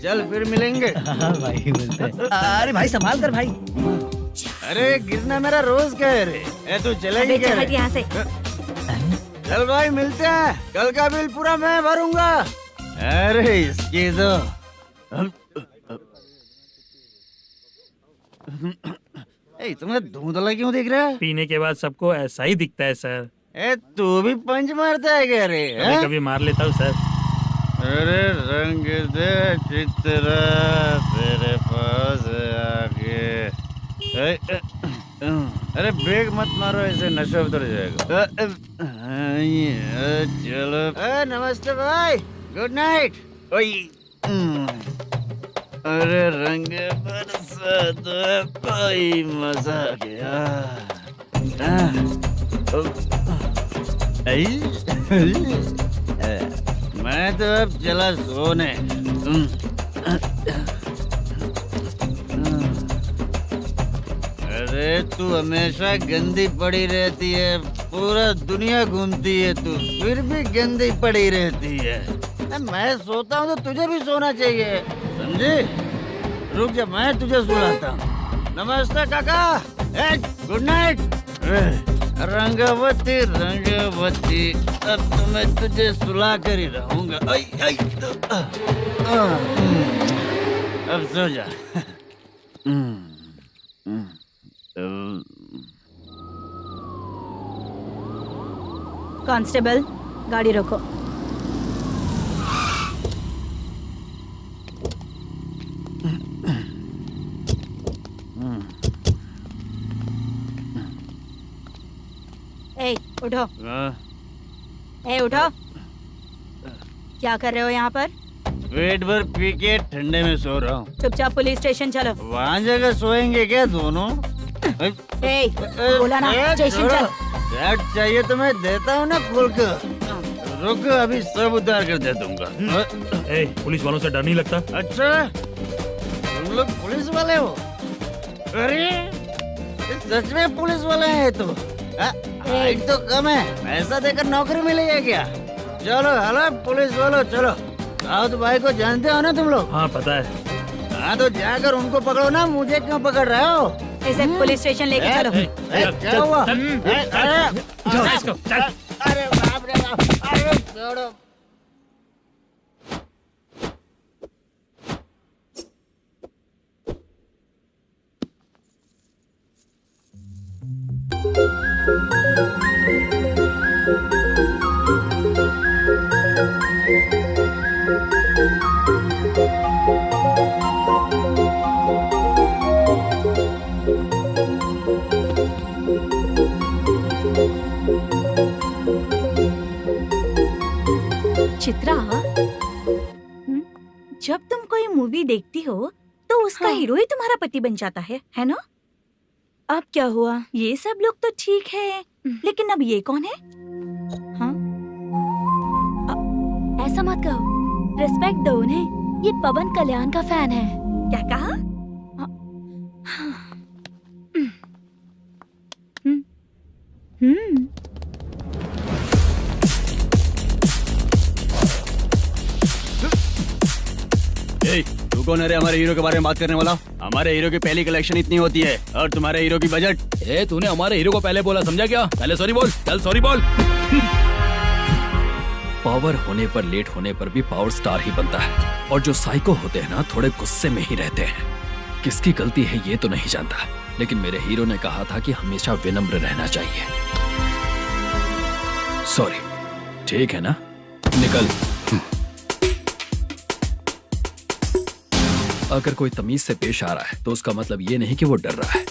चल फिर मिलेंगे। हाँ भाई मिलते हैं। अरे भाई संभाल कर भाई। अरे गिरना मेरा रोज का है रे। तू चलेगी क्या रे? यहाँ से। चल भाई मिलते हैं, कल का बिल पूरा मैं भरूंगा। अरे इसकी तो तुम्हें धुंधला क्यों दिख रहा है? पीने के बाद सबको ऐसा ही दिखता है सर। तू भी पंच मारता है क्या रे? कभी कभी मार लेता हूँ सर। अरे रंग दे चित्रा तेरे पास आके। अरे ब्रेक मत मारो, ऐसे नशा उतर जाएगा। चलो नमस्ते भाई, गुड नाइट। अरे रंग बरसात कोई मजा गया। मैं तो अब चला सोने। अरे तू हमेशा गंदी पड़ी रहती है, पूरा दुनिया घूमती है तू, फिर भी गंदी पड़ी रहती है। मैं सोता हूँ तो तुझे भी सोना चाहिए, समझे? रुक जा, मैं तुझे सुलाता हूँ। नमस्ते काका, गुड नाइट। रंगवती रंगवती, अब तो मैं तुझे सुला कर ही रहूंगा। अब सो जा। कांस्टेबल, गाड़ी रोको। ए, उठो। ए, उठो। क्या कर रहे हो यहाँ पर? पेट भर पी के ठंडे में सो रहा हूँ। चुपचाप पुलिस स्टेशन चलो। वहाँ जगह सोएंगे क्या दोनों? ए, बोला ना स्टेशन चल। शर्ट चाहिए तो मैं देता हूँ ना खोल कर। रुक, अभी सब उतार कर दे दूंगा। ए, पुलिस वालों से डर नहीं लगता? अच्छा, तुम लोग पुलिस वाले हो? अरे सच में पुलिस वाले हैं तो? हाइट तो कम है, पैसा देकर नौकरी मिलेगी क्या? चलो हेलो पुलिस वालों, चलो। दाऊद भाई को जानते हो ना तुम लोग? हाँ पता है। हाँ तो जाकर उनको पकड़ो ना, मुझे क्यों पकड़ रहे हो? इसे पुलिस स्टेशन लेके चलो। क्या हुआ? चल। अरे बाप रे बाप, अरे छोड़ो। चित्रा, जब तुम कोई मूवी देखती हो तो उसका हीरो ही तुम्हारा पति बन जाता है ना? अब क्या हुआ? ये सब लोग तो ठीक है, लेकिन अब ये कौन है? हाँ? ऐसा मत कहो, रिस्पेक्ट दो उन्हें। ये पवन कल्याण का फैन है। क्या कहा? तू कौन है रे हमारे हीरो के बारे में बात करने वाला? हमारे हीरो की पहली कलेक्शन इतनी होती है और तुम्हारे हीरो की बजट। तूने हमारे हीरो को पहले बोला, समझा क्या? पहले सॉरी बोल, चल सॉरी बोल। पावर होने पर, लेट होने पर भी पावर स्टार ही बनता है। और जो साइको होते हैं ना, थोड़े गुस्से में ही रहते हैं। किसकी गलती है ये तो नहीं जानता, लेकिन मेरे हीरो ने कहा था कि हमेशा विनम्र रहना चाहिए। सॉरी, ठीक है ना? निकल। अगर कोई तमीज से पेश आ रहा है तो उसका मतलब ये नहीं कि वो डर रहा है।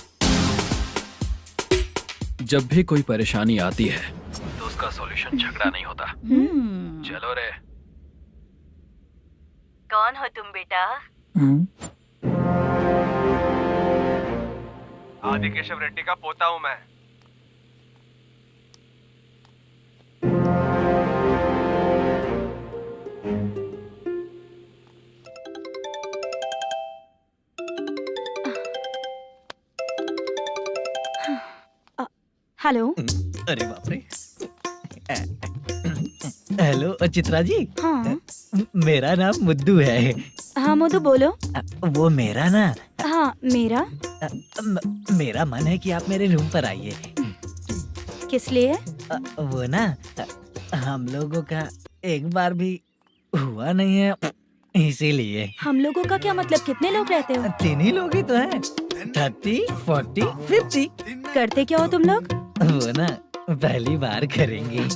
जब भी कोई परेशानी आती है तो उसका सॉल्यूशन झगड़ा नहीं होता। चलो रे। कौन हो तुम बेटा? आदि केशव रेड्डी का पोता हूँ मैं। हेलो। अरे बाप रे। हेलो चित्रा जी। हाँ। मेरा नाम मुद्दू है। हाँ मधु बोलो। वो मेरा ना हाँ मेरा। मेरा मन है कि आप मेरे रूम पर आइए। किस लिए? वो ना हम लोगों का एक बार भी हुआ नहीं है, इसीलिए। हम लोगों का क्या मतलब? कितने लोग रहते हो? 3 ही लोग ही तो हैं। 30, 40, 50। करते क्या हो तुम लोग? वो ना पहली बार करेंगे।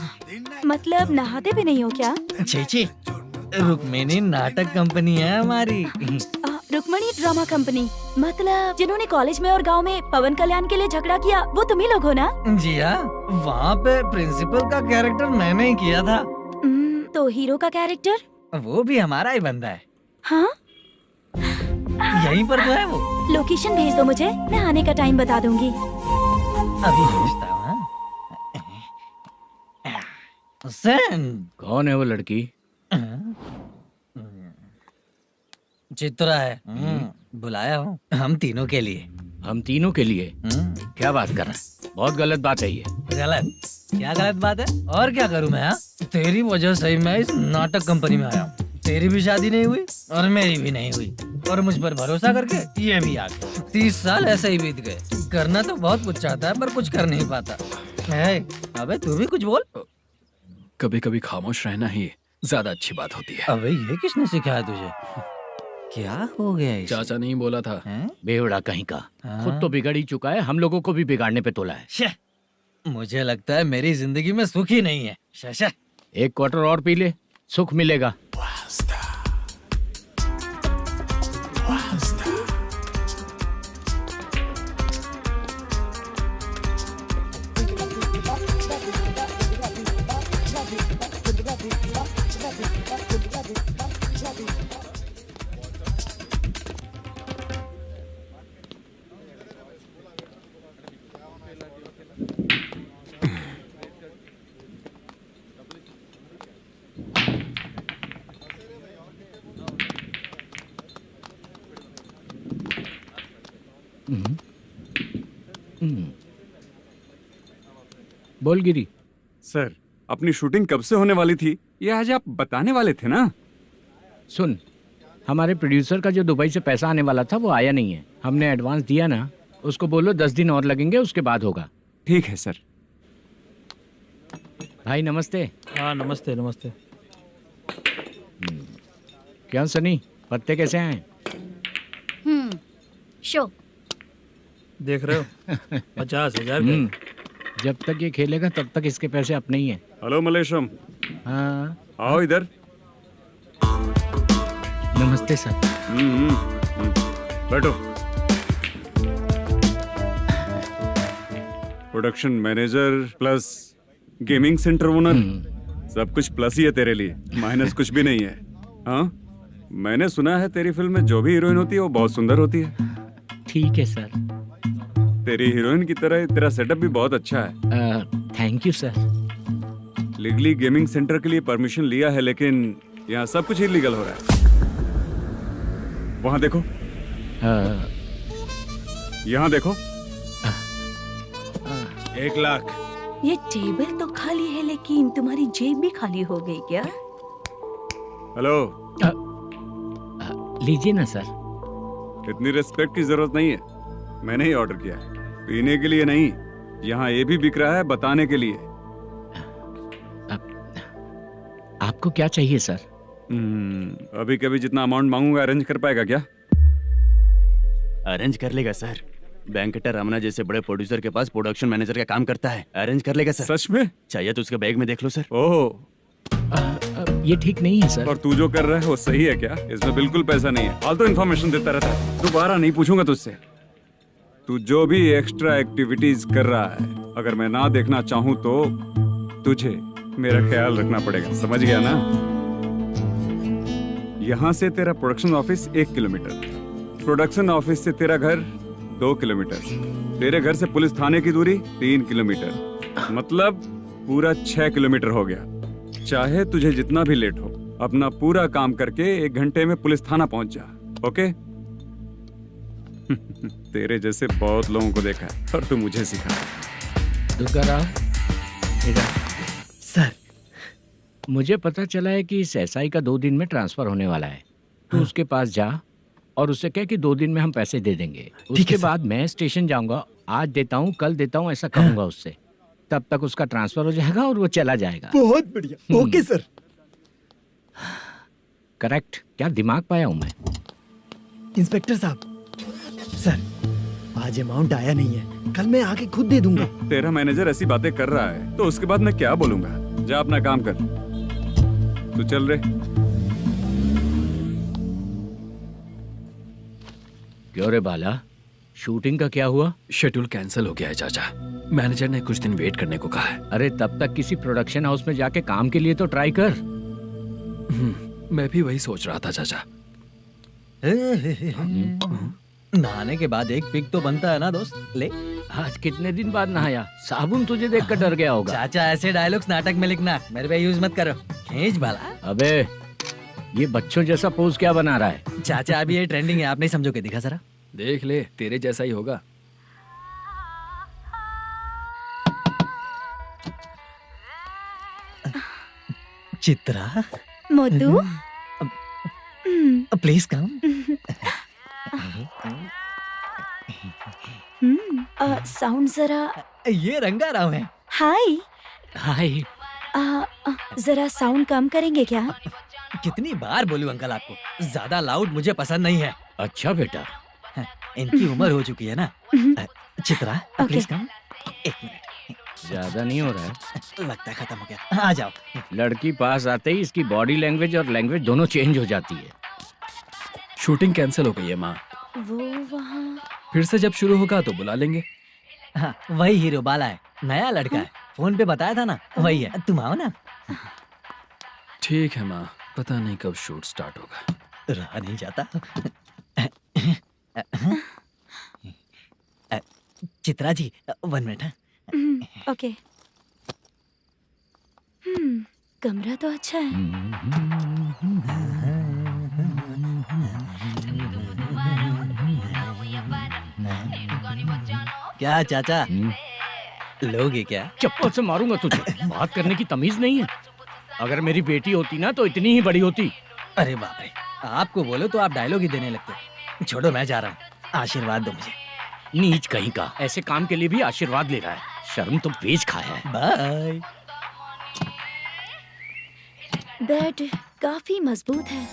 मतलब नहाते भी नहीं हो क्या? छी, रुक्मिणी नाटक कंपनी है हमारी। Rukmani drama company. मतलब जिन्होंने कॉलेज में और गांव में पवन कल्याण के लिए झगड़ा किया वो तुम ही लोग हो ना? जी हाँ, वहाँ पे प्रिंसिपल का कैरेक्टर मैंने ही किया था। तो हीरो का कैरेक्टर? वो भी हमारा ही बंदा है। हाँ? यहीं पर तो है वो। लोकेशन भेज दो मुझे, मैं आने का टाइम बता दूंगी। अभी भेजता हूँ। हुसैन। कौन है वो लड़की? चित्रा है। बुलाया हूँ हम तीनों के लिए। हम तीनों के लिए? क्या बात कर रहा है? बहुत गलत बात है ये। गलत? क्या गलत बात है? और क्या करूँ मैं? तेरी वजह से ही मैं इस नाटक कंपनी में आया हूँ। तेरी भी शादी नहीं हुई और मेरी भी नहीं हुई, और मुझ पर भरोसा करके ये भी आ गया। 30 साल ऐसे ही बीत गए। करना तो बहुत कुछ चाहता है पर कुछ कर नहीं पाता। अबे तू भी कुछ बोल। कभी कभी खामोश रहना ही ज्यादा अच्छी बात होती है। अबे ये किसने सिखाया तुझे? क्या हो गया इसे? चाचा नहीं बोला था। बेवड़ा कहीं का। खुद तो बिगड़ ही चुका है, हम लोगों को भी बिगाड़ने पे तोला है। मुझे लगता है मेरी जिंदगी में सुख ही नहीं है। शशा 1 क्वार्टर और पी ले, सुख मिलेगा। बोल गिरी। सर, अपनी शूटिंग कब से होने वाली थी ये आज आप बताने वाले थे ना? सुन, हमारे प्रोड्यूसर का जो दुबई से पैसा आने वाला था वो आया नहीं है। हमने एडवांस दिया ना, उसको बोलो 10 दिन और लगेंगे, उसके बाद होगा। ठीक है सर। भाई नमस्ते। हाँ नमस्ते नमस्ते। क्या सनी, पत्ते कैसे हैं? शो देख रहे हो 50,000 का। जब तक ये खेलेगा तब तक इसके पैसे अपने ही हैं। हेलो मलेशम। हाँ आओ इधर। नमस्ते सर। बैठो। Production manager plus gaming centre owner, सब कुछ प्लस ही है तेरे लिए, माइनस कुछ भी नहीं है। हाँ, मैंने सुना है तेरी फिल्म में जो भी हीरोइन होती है वो बहुत सुंदर होती है। ठीक है सर। तेरी हीरोइन की तरह तेरा सेटअप भी बहुत अच्छा है। Thank you sir. Legally gaming centre के लिए परमिशन लिया है, लेकिन यहाँ सब कुछ इलीगल हो रहा है। वहाँ देखो, यहाँ देखो। 1 लाख। ये टेबल तो खाली है लेकिन तुम्हारी जेब भी खाली हो गई क्या? हेलो। लीजिए ना सर। इतनी रिस्पेक्ट की जरूरत नहीं है, मैंने ही ऑर्डर किया है। पीने के लिए नहीं, यहाँ ये भी बिक रहा है बताने के लिए। आपको क्या चाहिए सर? अभी कभी जितना अमाउंट मांगूंगा अरेंज कर पाएगा क्या? अरेंज कर लेगा सर। वेंकटर रमना जैसे बड़े प्रोड्यूसर के पास प्रोडक्शन मैनेजर का काम करता है, अरेंज कर लेगा सर। सच में? चाहिए तो उसके बैग में देख लो सर। ओह, ये ठीक नहीं है सर। और तू जो कर रहा है वो सही है क्या? इसमें बिल्कुल पैसा नहीं है, फालतू इन्फॉर्मेशन देता रहता है। दोबारा नहीं पूछूंगा तुझसे। तू जो भी एक्स्ट्रा एक्टिविटीज कर रहा है, अगर मैं ना देखना चाहूँ तो तुझे मेरा ख्याल रखना पड़ेगा, समझ गया ना? यहाँ से तेरा production office 1 kilometre, production office से तेरा घर 2 किलोमीटर, तेरे घर से पुलिस थाने की दूरी 3 किलोमीटर, मतलब पूरा 6 किलोमीटर हो गया। चाहे तुझे जितना भी लेट हो, अपना पूरा काम करके 1 घंटे में पुलिस थाना पहुंच जा, ओके? तेरे जैसे बहुत लोगों को देखा है और तू मुझे सिखा। सर मुझे पता चला है कि इस एसआई का 2 दिन में ट्रांसफर होने वाला है। तो उसके पास जा और उससे कह कि 2 दिन में हम पैसे दे देंगे। उसके बाद मैं स्टेशन जाऊंगा, आज देता हूँ कल देता हूँ ऐसा कहूंगा उससे। तब तक उसका ट्रांसफर हो जाएगा और वो चला जाएगा। बहुत बढ़िया, ओके सर। करेक्ट, क्या दिमाग पाया हूँ मैं। इंस्पेक्टर साहब, सर आज अमाउंट आया नहीं है, कल मैं आके खुद दे दूंगा। तेरा मैनेजर ऐसी बातें कर रहा है तो उसके बाद मैं क्या बोलूंगा। जा अपना काम कर, तू चल रे। क्यों रे बाला, शूटिंग का क्या हुआ? शेड्यूल कैंसिल हो गया है चाचा। मैनेजर ने कुछ दिन वेट करने को कहा है। अरे तब तक किसी प्रोडक्शन हाउस में जाके काम के लिए तो ट्राई कर। मैं भी वही सोच रहा था चाचा। नहाने के बाद एक पिक तो बनता है ना दोस्त। ले, आज कितने दिन बाद नहाया, साबुन तुझे देखकर डर गया होगा। चाचा ऐसे डायलॉग्स नाटक में लिखना, मेरे पे यूज मत करो। खींच बाला। अबे ये बच्चों जैसा पोज क्या बना रहा है? चाचा अभी ये ट्रेंडिंग है, आप नहीं समझोगे, दिखा जरा। देख ले, तेरे जैसा ही होगा। Chitra, Modu, please come. Sound जरा। ये रंगाराव है। हाय। हाय। जरा साउंड कम करेंगे क्या? कितनी बार बोलूं अंकल आपको, ज्यादा लाउड मुझे पसंद नहीं है। अच्छा बेटा, इनकी उम्र हो चुकी है ना। Chitra, please come. 1 मिनट, ज्यादा नहीं हो रहा है। लगता है खत्म हो गया। आ जाओ। लड़की पास आते ही इसकी बॉडी लैंग्वेज और लैंग्वेज दोनों चेंज हो जाती है। शूटिंग कैंसिल हो गई है माँ। वो वहाँ। फिर से जब शुरू होगा तो बुला लेंगे। हाँ, वही हीरो बाला है, नया लड़का है। फोन पे बताया था ना, वही है। तुम आओ ना। ठीक है माँ, पता नहीं कब शूट स्टार्ट होगा। रहा नहीं जाता। चित्रा जी 1 मिनट। ओके। कमरा तो अच्छा है। क्या चाचा, लोगे क्या? चप्पल से मारूंगा तुझे। बात करने की तमीज नहीं है। अगर मेरी बेटी होती ना तो इतनी ही बड़ी होती। अरे बाप रे, आपको बोलो तो आप डायलॉग ही देने लगते। छोड़ो, मैं जा रहा हूँ, आशीर्वाद दो मुझे। नीच कहीं का, ऐसे काम के लिए भी आशीर्वाद ले रहा है। शर्म तो बेच खाया है। बाय। बेड काफी मजबूत है।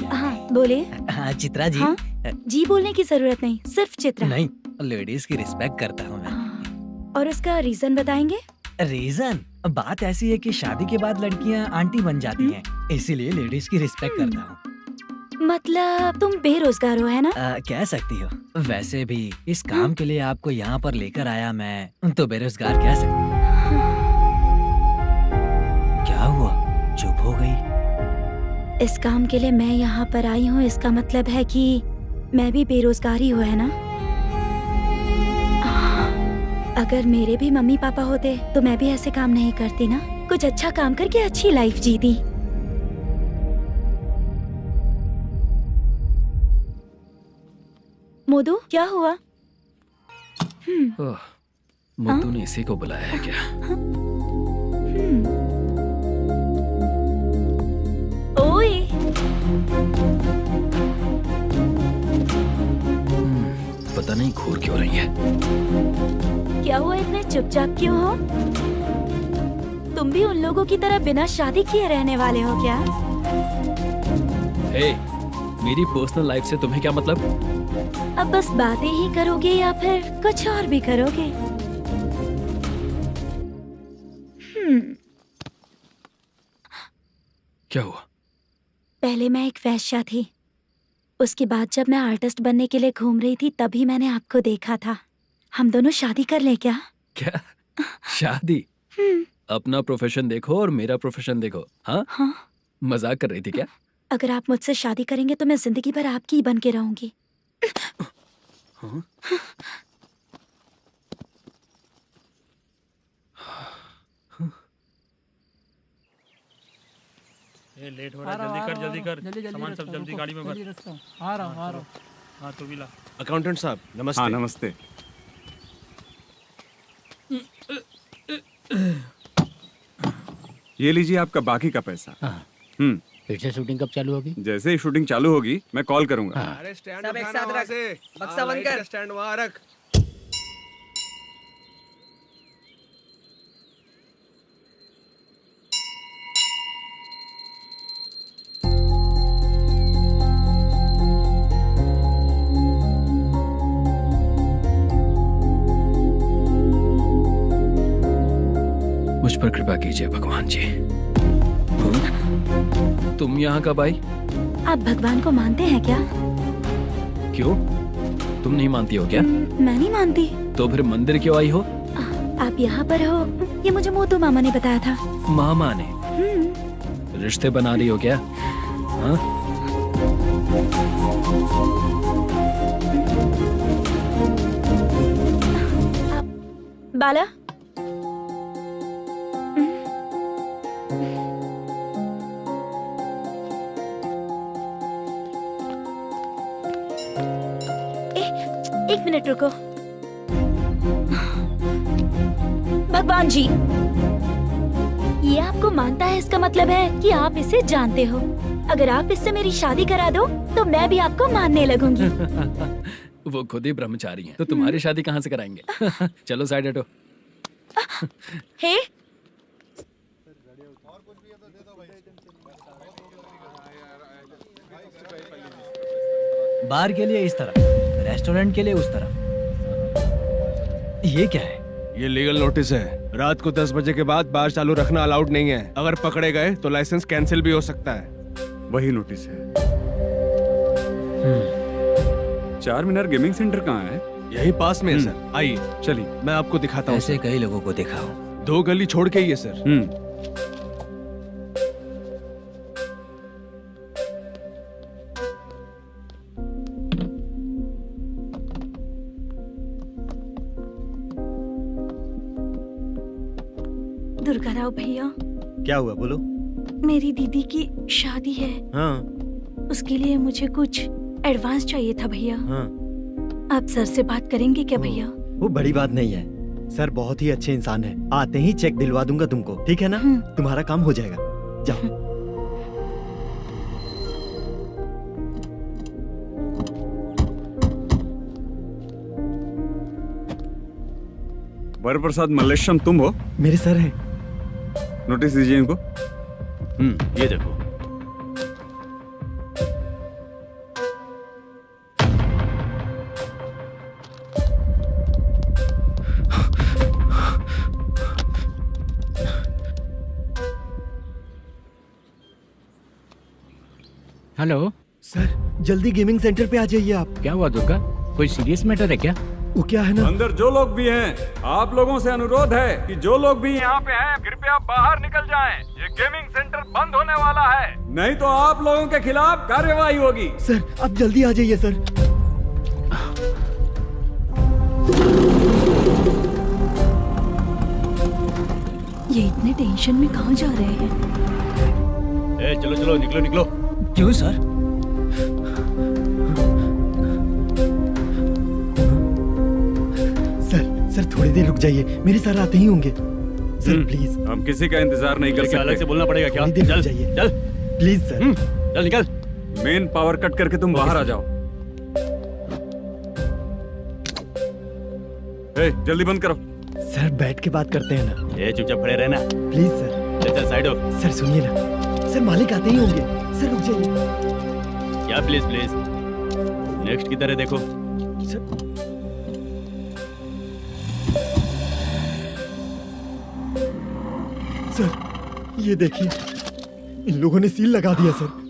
हाँ बोले। हाँ चित्रा जी। हाँ? जी बोलने की जरूरत नहीं, सिर्फ चित्रा। नहीं, लेडीज की रिस्पेक्ट करता हूँ मैं। और उसका रीजन बताएंगे? रीजन, बात ऐसी है कि शादी के बाद लड़कियाँ आंटी बन जाती हैं, इसीलिए लेडीज की रिस्पेक्ट करता हूँ। मतलब तुम बेरोजगार हो, है ना? कह सकती हो। वैसे भी इस काम के लिए आपको यहाँ पर लेकर आया मैं, तो बेरोजगार कह सकती हूँ। क्या हुआ, चुप हो गई? इस काम के लिए मैं यहाँ पर आई हूँ, इसका मतलब है कि मैं भी बेरोजगार ही हूँ, है ना? अगर मेरे भी मम्मी पापा होते तो मैं भी ऐसे काम नहीं करती ना। कुछ अच्छा काम करके अच्छी लाइफ जीती। मोदू, क्या हुआ? मुद्दू ने इसी को बुलाया है क्या? ओए। पता नहीं घूर क्यों रही है। क्या हुआ, इतने चुपचाप क्यों हो? तुम भी उन लोगों की तरह बिना शादी किए रहने वाले हो क्या? हे, मेरी पर्सनल लाइफ से तुम्हें क्या मतलब? अब बस बातें ही करोगे या फिर कुछ और भी करोगे? क्या हुआ? पहले मैं एक वेश्या थी, उसके बाद जब मैं आर्टिस्ट बनने के लिए घूम रही थी तभी मैंने आपको देखा था। हम दोनों शादी कर ले क्या? क्या शादी? अपना प्रोफेशन देखो और मेरा प्रोफेशन देखो। हाँ? हाँ। मजाक कर रही थी क्या? अगर आप मुझसे शादी करेंगे तो मैं जिंदगी भर आपकी ही बन के रहूंगी। हाँ? ये लेट हो रहा है, जल्दी कर। सामान सब जल्दी गाड़ी में भर। आ रहा हूँ। हाँ, तू भी ला। अकाउंटेंट साहब नमस्ते। हाँ नमस्ते। ये लीजिए आपका बाकी का पैसा। हाँ। फिर से शूटिंग कब चालू होगी? जैसे ही शूटिंग चालू होगी मैं कॉल करूंगा। हाँ। अरे स्टैंड सब एक साथ रख, बक्सा बंद कर, स्टैंड वहां रख। मुझ पर कृपा कीजिए भगवान जी। तुम यहाँ कब आई? आप भगवान को मानते हैं क्या? क्यों? तुम नहीं मानती हो क्या? मैं नहीं मानती। तो फिर मंदिर क्यों आई हो? आप यहाँ पर हो ये मुझे मोटू मामा ने बताया था। मामा ने? रिश्ते बना रही हो क्या? हाँ? बाला एक मिनट रुको। भगवान जी, ये आपको मानता है इसका मतलब है कि आप इसे जानते हो। अगर आप इससे मेरी शादी करा दो तो मैं भी आपको मानने लगूंगी। वो खुद ही ब्रह्मचारी हैं, तो तुम्हारी शादी कहाँ से कराएंगे? चलो साइड हटो। हे बार के लिए इस तरफ, रेस्टोरेंट के लिए उस तरफ। ये क्या है? ये लीगल नोटिस है। रात को 10 बजे के बाद बार चालू रखना अलाउड नहीं है। अगर पकड़े गए तो लाइसेंस कैंसिल भी हो सकता है। वही नोटिस है। चार मीनार गेमिंग सेंटर कहाँ है? यही पास में है सर। आइए चलिए मैं आपको दिखाता हूँ। ऐसे कई लोगों को दिखाओ। 2 गली छोड़ के ही है सर। दुर्गा राव भैया, क्या हुआ बोलो। मेरी दीदी की शादी है। हाँ उसके लिए मुझे कुछ एडवांस चाहिए था भैया। हाँ। आप सर से बात करेंगे क्या भैया? वो बड़ी बात नहीं है, सर बहुत ही अच्छे इंसान है। आते ही चेक दिलवा दूंगा तुमको, ठीक है ना? तुम्हारा काम हो जाएगा। जाओ। वरप्रसाद मल्लेश्वरम तुम हो? मेरे सर हैं। नोटिस दीजिए इनको। ये देखो। हेलो सर, जल्दी गेमिंग सेंटर पे आ जाइए आप। क्या हुआ दुर्गा? कोई सीरियस मैटर है क्या? वो क्या है ना, अंदर जो लोग भी हैं, आप लोगों से अनुरोध है कि जो लोग भी यहाँ पे हैं कृपया बाहर निकल जाएं। ये गेमिंग सेंटर बंद होने वाला है, नहीं तो आप लोगों के खिलाफ कार्यवाही होगी। सर आप जल्दी आ जाइए सर। ये इतने टेंशन में कहाँ जा रहे हैं? चलो चलो निकलो निकलो। क्यों सर? सर थोड़ी देर रुक जाइए, मेरे सर आते ही होंगे। Sir please. हम किसी का इंतजार नहीं कर सकते। अलग से बोलना पड़ेगा क्या? थोड़ी देर चल रुक जाइए चल प्लीज सर। चल निकल। मेन पावर कट करके तुम बाहर आ जाओ। जल्दी बंद करो। सर बैठ के बात करते हैं ना। चुपचाप खड़े रहना। Please sir. चल चल साइड हो। सर सुनिए ना, सर मालिक आते ही होंगे। सर रुक जाइए। क्या प्लीज प्लीज? नेक्स्ट की तरह देखो। सर सर ये देखिए, इन लोगों ने सील लगा दिया सर।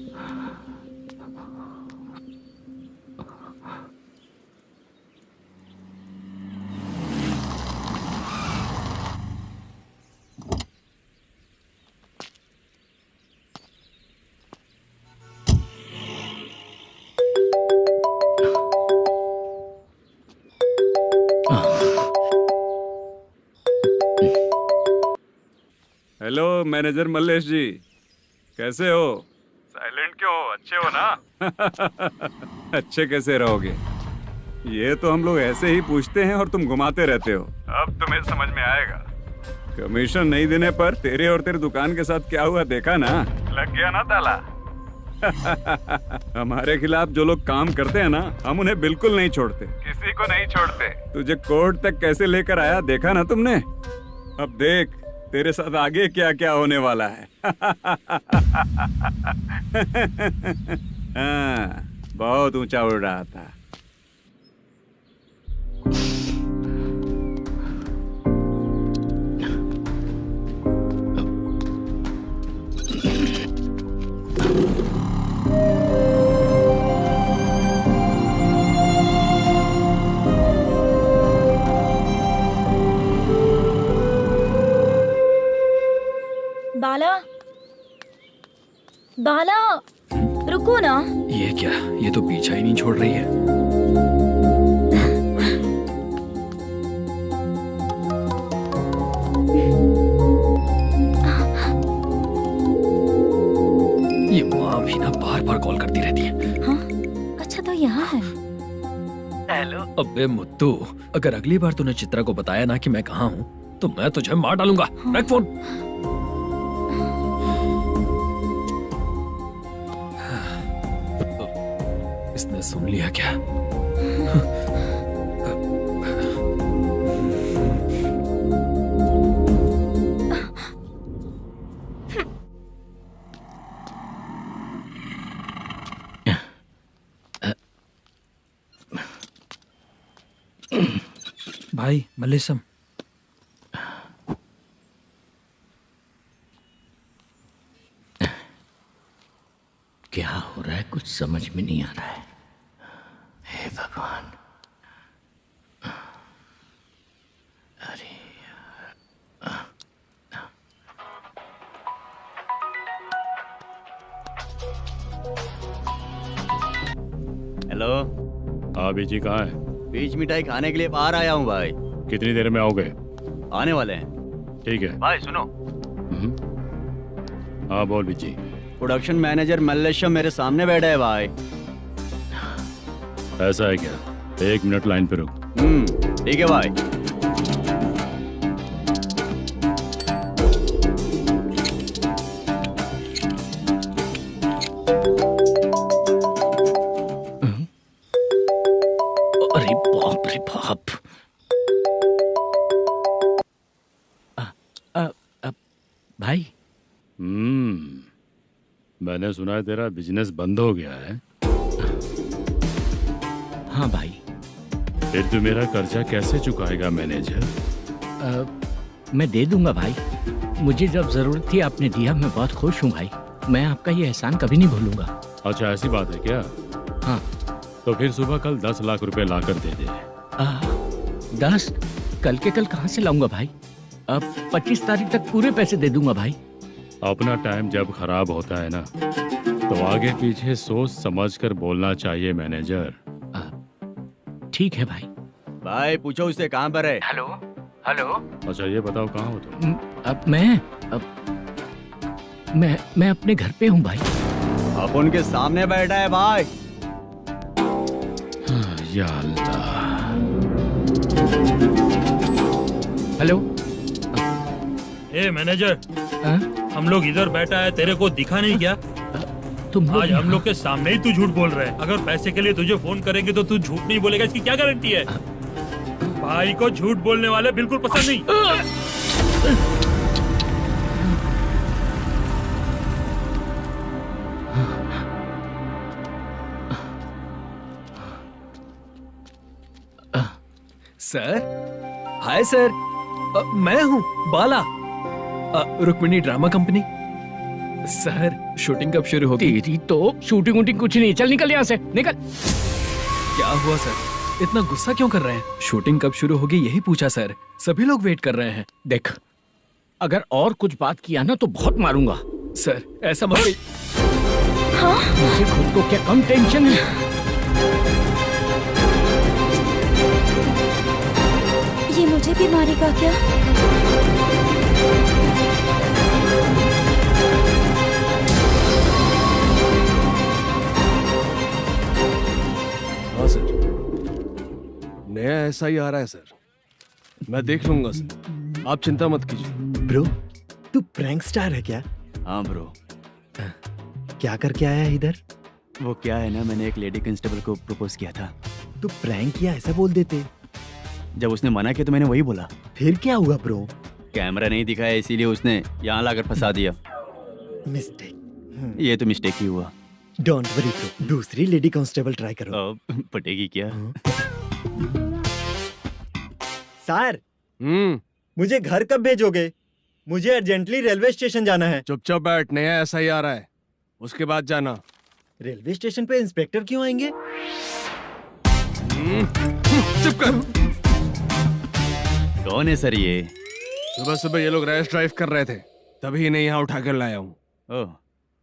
हेलो मैनेजर मल्लेश जी, कैसे हो? साइलेंट क्यों हो? अच्छे हो ना? अच्छे कैसे रहोगे? ये तो हम लोग ऐसे ही पूछते हैं और तुम घुमाते रहते हो। अब तुम्हें समझ में आएगा। कमीशन नहीं देने पर तेरे और तेरी दुकान के साथ क्या हुआ देखा ना? लग गया ना ताला। हमारे खिलाफ जो लोग काम करते हैं ना, हम उन्हें बिल्कुल नहीं छोड़ते, किसी को नहीं छोड़ते। तुझे कोर्ट तक कैसे लेकर आया देखा ना तुमने? अब देख तेरे साथ आगे क्या क्या होने वाला है। हाँ, बहुत ऊंचा उड़ रहा था। बाला, बाला, रुको ना। ये क्या, ये तो पीछा ही नहीं छोड़ रही है। ये माँ भी ना बार बार कॉल करती रहती है। हाँ? अच्छा तो यहाँ है। हेलो। अबे मुत्तू, अगर अगली बार तूने चित्रा को बताया ना कि मैं कहाँ हूँ तो मैं तुझे मार डालूंगा। रख फोन। इसने सुन लिया क्या? भाई मल्लेशम, क्या हो रहा है कुछ समझ में नहीं आ रहा है। हे भगवान। अरे हेलो। हाँ बीजी कहाँ है? बीच मिठाई खाने के लिए बाहर आया हूँ भाई। कितनी देर में आओगे? आने वाले हैं। ठीक है भाई सुनो, हाँ बोल बीजी। प्रोडक्शन मैनेजर मल्लेशम मेरे सामने बैठा है भाई। ऐसा है क्या? 1 मिनट लाइन पे रुक। ठीक है भाई। अरे बाप रे बाप। भाई। मैंने सुना है तेरा बिजनेस बंद हो गया है। हाँ भाई। फिर तू मेरा कर्जा कैसे चुकाएगा मैनेजर? मैं दे दूंगा भाई। मुझे जब जरूरत थी आपने दिया, मैं बहुत खुश हूँ भाई। मैं आपका ये एहसान कभी नहीं भूलूंगा। अच्छा ऐसी बात है क्या? हाँ। तो फिर सुबह कल 10 लाख रुपए लाकर दे दे। 10? कल के कल कहाँ से लाऊंगा भाई? अब 25 तारीख तक पूरे पैसे दे दूंगा भाई। अपना टाइम जब खराब होता है ना, तो आगे पीछे सोच समझ कर बोलना चाहिए मैनेजर। ठीक है भाई। भाई पूछो उससे कहाँ पर है। Hello hello. अच्छा ये बताओ कहाँ हो तुम? अब मैं अपने घर पे हूँ भाई। अब उनके सामने बैठा है भाई। या अल्लाह। हेलो। ए मैनेजर, हम लोग इधर बैठा है, तेरे को दिखा नहीं क्या? तुम आज हम लोग के सामने ही तू झूठ बोल रहा है। अगर पैसे के लिए तुझे फोन करेंगे तो तू झूठ नहीं बोलेगा, इसकी क्या गारंटी है? भाई को झूठ बोलने वाले बिल्कुल पसंद नहीं। सर, हाय सर, मैं हूँ Bala, Rukmini drama company. Sir shooting कब शुरू होगी? तेरी तो शूटिंग वूटिंग कुछ नहीं। चल निकल यहाँ से, निकल। क्या हुआ सर, इतना गुस्सा क्यों कर रहे हैं? शूटिंग कब शुरू होगी यही पूछा सर, सभी लोग वेट कर रहे हैं। देख, अगर और कुछ बात किया ना तो बहुत मारूंगा। सर ऐसा मत। हाँ? मुझे खुद को क्या कम टेंशन है? ये मुझे भी मारेगा क्या? हाँ सर, नया ऐसा ही आ रहा है सर। मैं देख लूंगा सर। आप चिंता मत कीजिए। ब्रो, तू प्रैंक स्टार है क्या? हाँ ब्रो। क्या करके आया है इधर? वो क्या है ना, मैंने एक लेडी कांस्टेबल को प्रपोज किया था। तू प्रैंक किया ऐसा बोल देते। जब उसने मना किया तो मैंने वही बोला। फिर क्या हुआ ब्रो? कैमरा नहीं दिखाया इसीलिए उसने यहाँ लाकर फंसा दिया। मिस्टेक। ये तो मिस्टेक ही हुआ। डोंट वरी ब्रो, दूसरी लेडी कांस्टेबल ट्राई करो। पटेगी क्या? सर, मुझे घर कब भेजोगे? मुझे अर्जेंटली रेलवे स्टेशन जाना है। चुपचाप बैठ, नया ऐसा ही आ रहा है, उसके बाद जाना। रेलवे स्टेशन पे इंस्पेक्टर क्यों आएंगे? चुप कर। कौन है सर ये? सुबह सुबह ये लोग रैश ड्राइव कर रहे थे, तभी इन्हें यहाँ उठा कर लाया हूँ।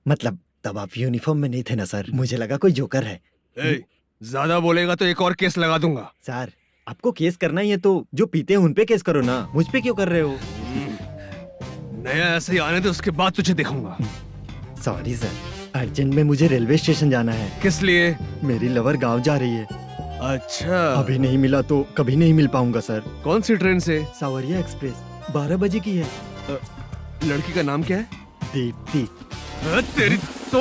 मतलब तब आप यूनिफॉर्म में नहीं थे ना सर, मुझे लगा कोई जोकर है। ज्यादा बोलेगा तो एक और केस लगा दूंगा। सर, आपको केस करना ही है तो जो पीते हैं उन पे केस करो ना, मुझ पे क्यों कर रहे हो? नया ऐसे ही आने दे, उसके बाद तुझे दिखाऊंगा। सॉरी सर, अर्जेंट में मुझे रेलवे स्टेशन जाना है। किस लिए? मेरी लवर गांव जा रही है। अच्छा, अभी नहीं मिला तो कभी नहीं मिल पाऊंगा सर। कौन सी ट्रेन से? सावरिया एक्सप्रेस, 12 बजे की है। लड़की का नाम क्या है? दीप्ति। तेरी तो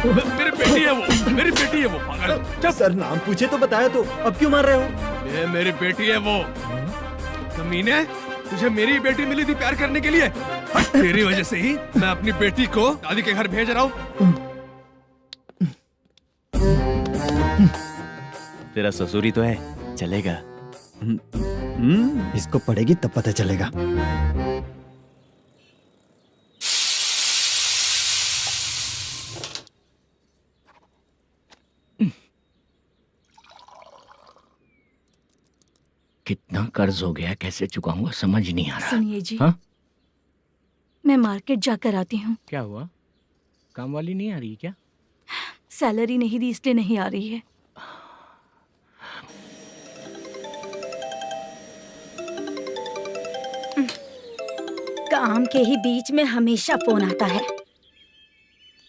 मेरी बेटी है वो, मेरी बेटी है वो, पागल। सर नाम पूछे तो बताया, तो अब क्यों मार रहे हो? ये मेरी बेटी है वो। कमीने, तुझे मेरी बेटी मिली थी प्यार करने के लिए। तेरी वजह से ही मैं अपनी बेटी को दादी के घर भेज रहा हूँ। तेरा ससुरी तो है, चलेगा। इसको पड़ेगी तब पता चलेगा। कितना कर्ज हो गया, कैसे चुकाऊंगा समझ नहीं आ रहा। सुनिए जी, हाँ? मैं मार्केट जाकर आती हूँ। क्या हुआ? काम वाली नहीं आ रही क्या? सैलरी नहीं दी इसलिए नहीं आ रही है। काम के ही बीच में हमेशा फोन आता है।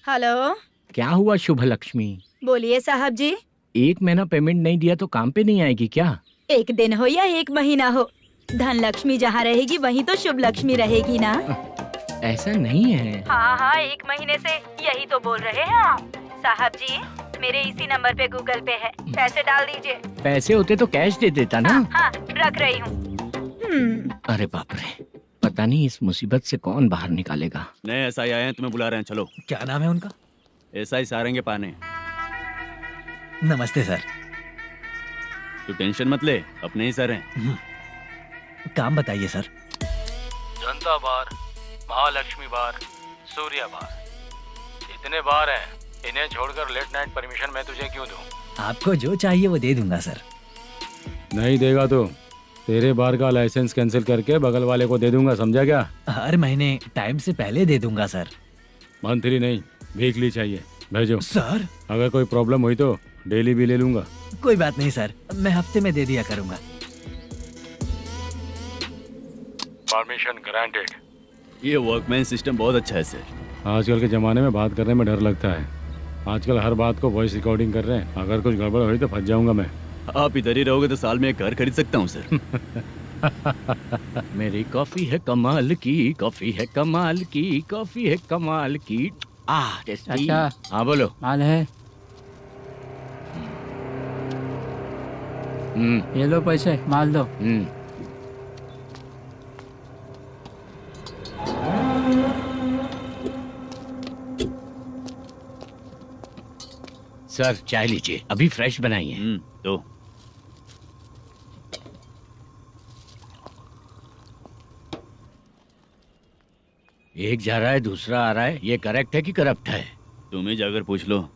हेलो, क्या हुआ शुभ लक्ष्मी? बोलिए साहब जी। 1 महीना पेमेंट नहीं दिया तो काम पे नहीं आएगी क्या? 1 दिन हो या 1 महीना हो, धन लक्ष्मी जहाँ रहेगी वहीं तो शुभ लक्ष्मी रहेगी ना। ऐसा नहीं है। हाँ हाँ, 1 महीने से यही तो बोल रहे हैं आप। साहब जी, मेरे इसी नंबर पे गूगल पे है, पैसे डाल दीजिए। पैसे होते तो कैश दे देता ना। हाँ, रख रही हूँ। अरे बाप रे, पता नहीं इस मुसीबत से कौन बाहर निकालेगा। नए एसआई आए हैं, तुम्हें बुला रहे हैं, चलो। क्या नाम है उनका? एसआई सारंगे पाने। नमस्ते सर। तू टेंशन मत ले, अपने ही सर हैं। काम बताइए सर। जनता बार, महालक्ष्मी बार, सूर्या बार, इतने बार हैं। इन्हें छोड़कर लेट नाइट परमिशन मैं तुझे क्यों दूं? आपको जो चाहिए वो दे दूंगा सर। नहीं देगा तो तेरे बार का लाइसेंस कैंसिल करके बगल वाले को दे दूंगा, समझा क्या? हर महीने टाइम से पहले दे दूंगा सर। मंथली नहीं, वीकली चाहिए, भेजो। सर, अगर कोई प्रॉब्लम हुई तो डेली भी ले लूंगा। कोई बात नहीं सर, मैं हफ्ते में दे दिया करूंगा। Permission granted. ये वर्कमैन सिस्टम बहुत अच्छा है सर। आजकल के जमाने में बात करने में डर लगता है। आजकल हर बात को वॉइस रिकॉर्डिंग कर रहे हैं। अगर कुछ गड़बड़ हुई तो फंस जाऊंगा मैं। आप इधर ही रहोगे तो साल में एक घर खरीद सकता हूँ सर। मेरी कॉफी है कमाल की, कॉफी है कमाल की, कॉफी है कमाल की। टेस्टी। अच्छा। हाँ बोलो। माल है, ये लो पैसे, माल दो। सर चाय लीजिए, अभी फ्रेश बनाई है। तो एक जा रहा है दूसरा आ रहा है, ये करेक्ट है कि करप्ट है? तुम ही जाकर पूछ लो।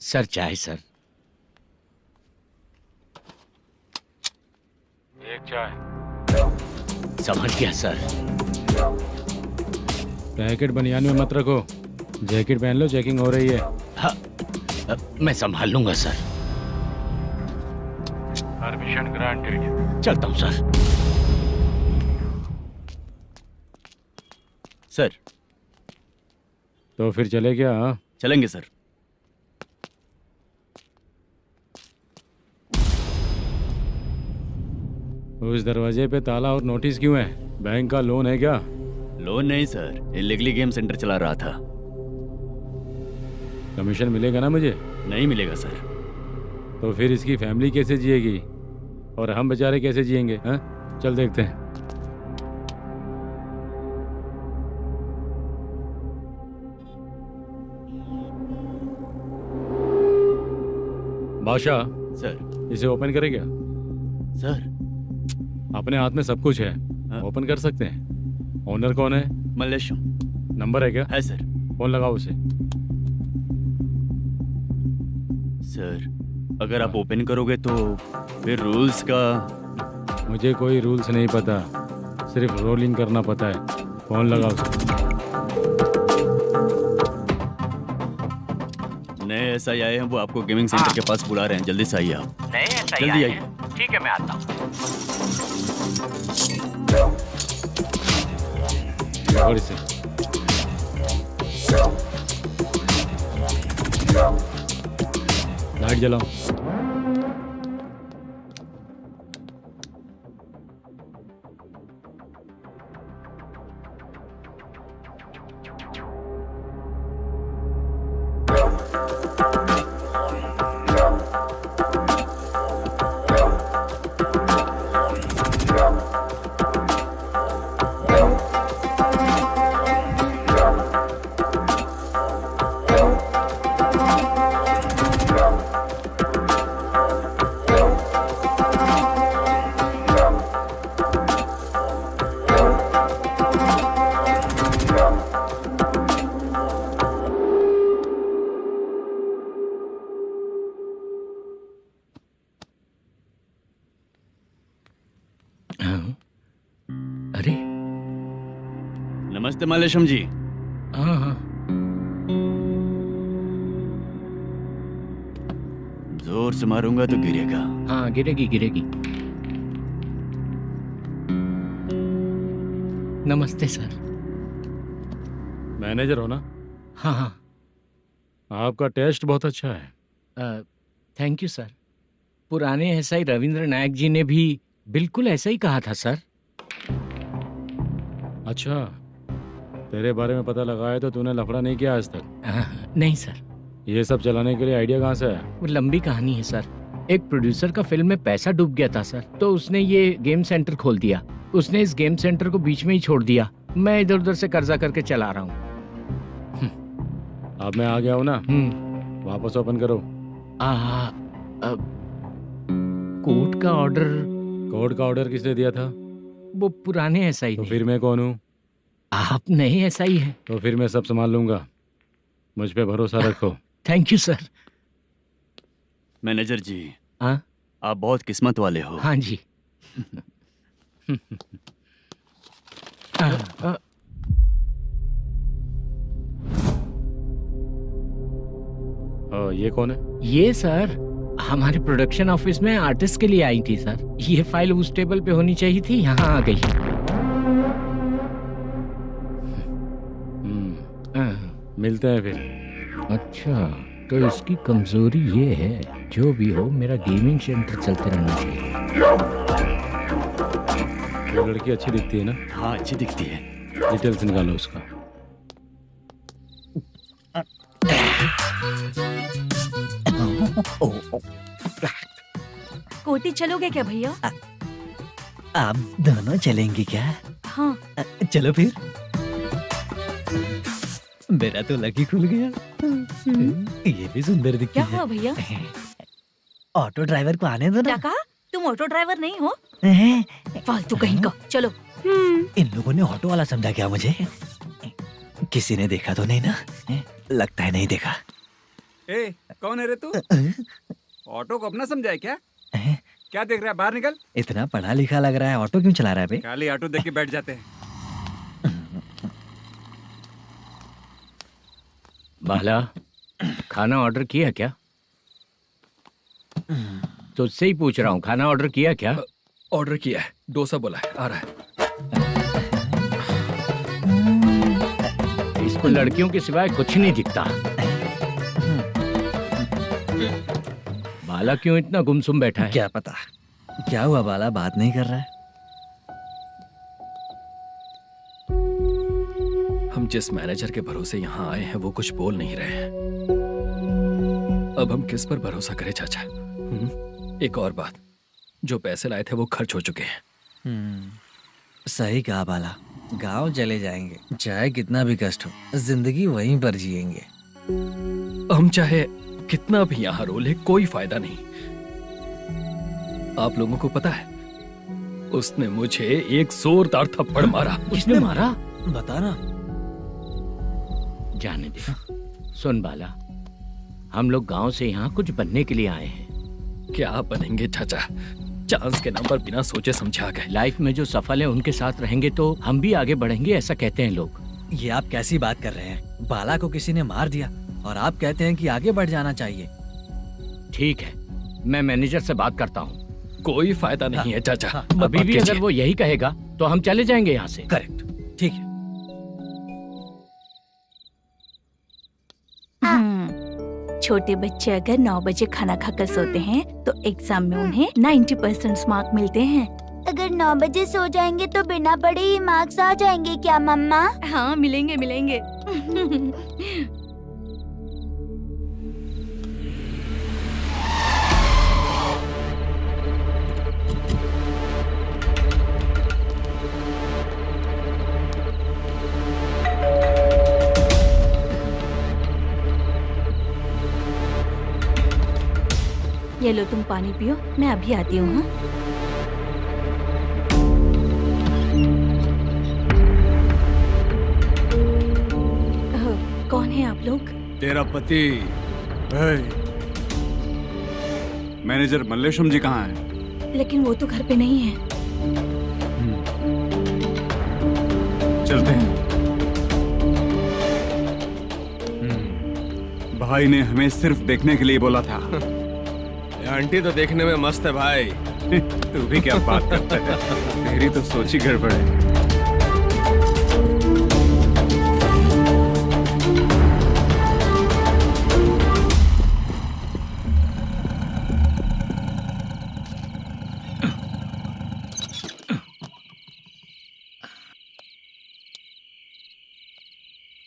सर चाय सर। एक चाय। समझ गया सर। पैकेट बनियान में मत रखो, जैकेट पहन लो, चेकिंग हो रही है। हाँ, मैं संभाल लूंगा सर। Permission granted. चलता हूँ सर। सर तो फिर चले क्या? हाँ? चलेंगे सर। उस दरवाजे पे ताला और नोटिस क्यों है? बैंक का लोन है क्या? लोन नहीं सर, इलीगली गेम सेंटर चला रहा था। कमीशन मिलेगा ना मुझे? नहीं मिलेगा सर। तो फिर इसकी फैमिली कैसे जिएगी और हम बेचारे कैसे जिएंगे? हाँ, चल देखते हैं। बादशाह सर। इसे ओपन करे क्या? सर अपने हाथ में सब कुछ है, ओपन कर सकते हैं। ओनर कौन है? मल्लेशम। नंबर है क्या? है सर। फोन लगाओ उसे। सर अगर आप ओपन करोगे तो फिर रूल्स का। मुझे कोई रूल्स नहीं पता, सिर्फ रोलिंग करना पता है। फोन लगाओ उसे। नए SI आए हैं, वो आपको गेमिंग सेंटर के पास बुला रहे हैं। जल्दी से आइए आप। नए SI जल्दी आए आइए। हैं। ठीक है, मैं आता हूँ। और इसे लाइट जलाओ। अरे नमस्ते मल्लेशम जी। हाँ हाँ, जोर से मारूंगा तो गिरेगा। हाँ गिरेगी गिरेगी। नमस्ते सर। मैनेजर हो ना? हाँ हाँ। आपका टेस्ट बहुत अच्छा है। Thank you sir. पुराने SI रविंद्र नायक जी ने भी बिल्कुल ऐसा ही कहा था सर। अच्छा, तेरे बारे में पता लगा है तो तूने लफड़ा नहीं किया आज तक? नहीं सर। ये सब चलाने के लिए आइडिया कहाँ से आया? वो लंबी कहानी है सर। एक प्रोड्यूसर का फिल्म में पैसा डूब गया था सर, तो उसने ये गेम सेंटर खोल दिया। उसने इस गेम सेंटर को बीच में ही छोड़ दिया। मैं इधर उधर से कर्जा करके चला रहा हूँ। अब मैं आ गया हूँ ना, वापस ओपन करो। कोर्ट का ऑर्डर। कोर्ट का ऑर्डर किसने दिया था? वो पुराने SI तो ने। फिर मैं कौन हूँ? आप नए SI हैं। तो फिर मैं सब संभाल लूंगा, मुझ पे भरोसा रखो। Thank you sir. मैनेजर जी, हाँ आप बहुत किस्मत वाले हो। हाँ जी। ये कौन है? ये सर हमारे प्रोडक्शन ऑफिस में आर्टिस्ट के लिए आई थी सर। ये फाइल उस टेबल पे होनी चाहिए थी, यहाँ आ गई। मिलते हैं फिर। अच्छा, तो इसकी कमजोरी ये है। जो भी हो, मेरा गेमिंग सेंटर चलते रहना चाहिए। ये लड़की अच्छी दिखती है ना? हाँ अच्छी दिखती है। डिटेल्स निकालो उसका। कोटी चलोगे क्या भैया? आप दोनों चलेंगे क्या? हाँ। चलो फिर। मेरा तो लकी खुल गया। ये भी सुंदर दिखती क्या है। हुआ भैया? ऑटो ड्राइवर को आने दो क्या ना। कहा? तुम ऑटो ड्राइवर नहीं हो? फालतू कहीं का। चलो। इन लोगों ने ऑटो वाला समझा क्या मुझे? किसी ने देखा तो नहीं ना? लगता है नहीं देखा। ए, कौन है रे तू? ऑटो को अपना समझा है क्या? क्या देख रहा है? बाहर निकल। इतना पढ़ा लिखा लग रहा है, ऑटो क्यों चला रहा है बे? खाली ऑटो देख के बैठ जाते हैं। बाला, खाना ऑर्डर किया क्या? तुझसे ही पूछ रहा हूँ, खाना ऑर्डर किया क्या? ऑर्डर किया है, डोसा बोला है, आ रहा है। इसको लड़कियों के सिवाय कुछ नहीं दिखता। बाला क्यों इतना गुमसुम बैठा है? क्या पता, क्या हुआ बाला, बात नहीं कर रहा है? हम जिस मैनेजर के भरोसे यहाँ आए हैं वो कुछ बोल नहीं रहे हैं। अब हम किस पर भरोसा करें चाचा? एक और बात, जो पैसे लाए थे वो खर्च हो चुके हैं। सही कहा बाला, गांव चले जाएंगे, चाहे कितना भी कष्ट हो, जिंदगी वहीं पर जिएंगे। हम चाहे कितना भी यहाँ रो ले, कोई फायदा नहीं। आप लोगों को पता है, उसने मुझे एक जोरदार थप्पड़ मारा। किसने मारा? बता ना। जाने दे। सुन बाला, हम लोग गांव से यहाँ कुछ बनने के लिए आए हैं। क्या बनेंगे चाचा? चांस के नाम पर बिना सोचे समझे आ गए। लाइफ में जो सफल है उनके साथ रहेंगे तो हम भी आगे बढ़ेंगे, ऐसा कहते हैं लोग। ये आप कैसी बात कर रहे हैं? बाला को किसी ने मार दिया और आप कहते हैं कि आगे बढ़ जाना चाहिए। ठीक है, मैं मैनेजर से बात करता हूँ। कोई फायदा नहीं है चाचा। अभी भी अगर वो यही कहेगा तो हम चले जाएंगे यहाँ से। करेक्ट, ठीक है। छोटे बच्चे अगर 9 बजे खाना खाकर सोते हैं तो एग्जाम में उन्हें 90% मार्क मिलते हैं। अगर 9 बजे सो जाएंगे तो बिना पढ़े ही मार्क्स आ जाएंगे क्या मम्मा? हाँ, मिलेंगे मिलेंगे। ये लो, तुम पानी पियो, मैं अभी आती हूँ। हाँ? कौन है आप लोग? तेरा पति। मैनेजर मल्लेशम जी कहाँ हैं? लेकिन वो तो घर पे नहीं है। चलते हैं। भाई ने हमें सिर्फ देखने के लिए बोला था। आंटी तो देखने में मस्त है भाई। तू भी क्या बात करता है? तेरी तो सोच ही गड़बड़ है।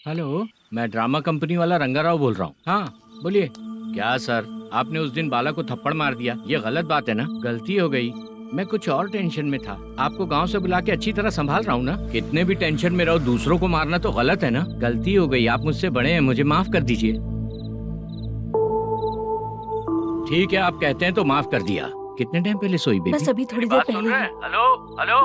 हेलो, मैं ड्रामा कंपनी वाला रंगाराव बोल रहा हूँ। हाँ बोलिए। क्या सर, आपने उस दिन बाला को थप्पड़ मार दिया, ये गलत बात है ना? गलती हो गई, मैं कुछ और टेंशन में था। आपको गांव से बुला के अच्छी तरह संभाल रहा हूँ ना। कितने भी टेंशन में रहो, दूसरों को मारना तो गलत है ना। गलती हो गई, आप मुझसे बड़े हैं, मुझे माफ कर दीजिए। ठीक है, आप कहते हैं तो माफ कर दिया। कितने टाइम पहले सोई बेबी? बस अभी थोड़ी देर पहले। Hello hello.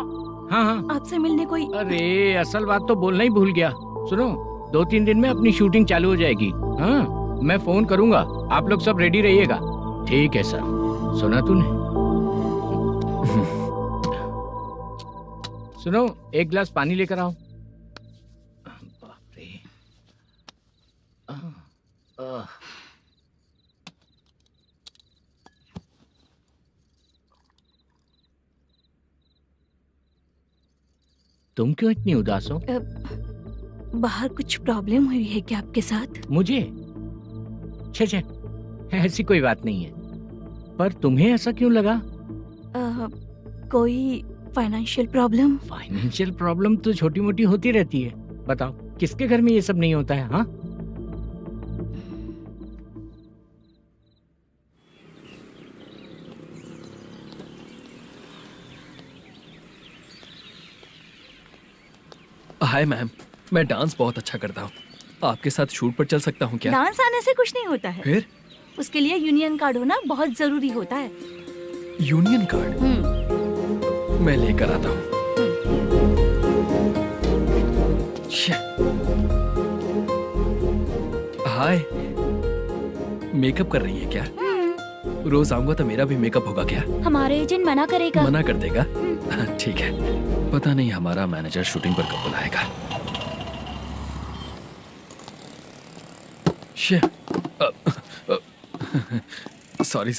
हाँ हाँ, आपसे मिलने कोई। अरे असल बात तो बोलना ही भूल गया। सुनो, 2-3 दिन में अपनी शूटिंग चालू हो जाएगी। हाँ, मैं फोन करूंगा, आप लोग सब रेडी रहिएगा। ठीक है सर। सुना तूने? सुनो, एक गिलास पानी लेकर आओ। बाप रे। तुम क्यों इतनी उदास हो? बाहर कुछ प्रॉब्लम हुई है क्या आपके साथ? मुझे? छे, ऐसी कोई बात नहीं है। पर तुम्हें ऐसा क्यों लगा? कोई फाइनेंशियल प्रॉब्लम? फाइनेंशियल प्रॉब्लम तो छोटी मोटी होती रहती है। बताओ, किसके घर में ये सब नहीं होता है? हाँ, हाय मैम, मैं डांस बहुत अच्छा करता हूँ। आपके साथ शूट पर चल सकता हूँ क्या? डांस आने से कुछ नहीं होता है। फिर? उसके लिए यूनियन कार्ड होना बहुत जरूरी होता है। Union card? मैं लेकर आता हूँ। हाय, मेकअप कर रही है क्या? रोज आऊंगा तो मेरा भी मेकअप होगा क्या? हमारे एजेंट मना करेगा। मना कर देगा? ठीक है, पता नहीं हमारा मैनेजर शूटिंग पर कब बुलाएगा। सॉरी।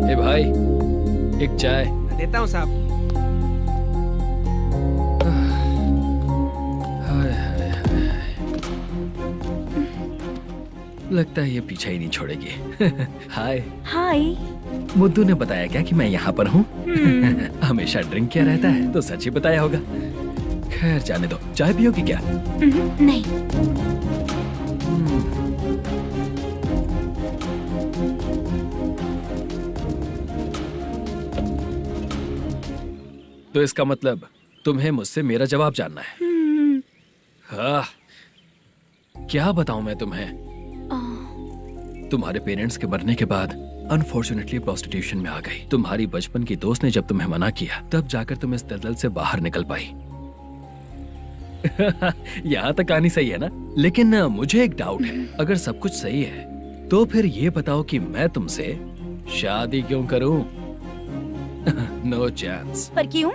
ए भाई, एक चाय। देता हूँ साहब। लगता है ये पीछा ही नहीं छोड़ेगी। हाय। हाय। मुद्दू ने बताया क्या कि मैं यहाँ पर हूँ? हमेशा ड्रिंक किया रहता है तो सच ही बताया होगा। खैर जाने दो, चाय पियोगी क्या? नहीं। तो इसका मतलब तुम्हें मुझसे मेरा जवाब जानना है? हाँ, क्या बताऊं मैं तुम्हें? तुम्हारे पेरेंट्स के मरने के बाद अनफॉर्चुनेटली प्रोस्टिट्यूशन में आ गई। तुम्हारी बचपन की दोस्त ने जब तुम्हें मना किया तब जाकर तुम इस दलदल से बाहर निकल पाई। यहाँ तक कहानी सही है ना? लेकिन मुझे एक डाउट है, अगर सब कुछ सही है तो फिर ये बताओ कि मैं तुमसे शादी क्यों करूं? No chance. पर क्यों?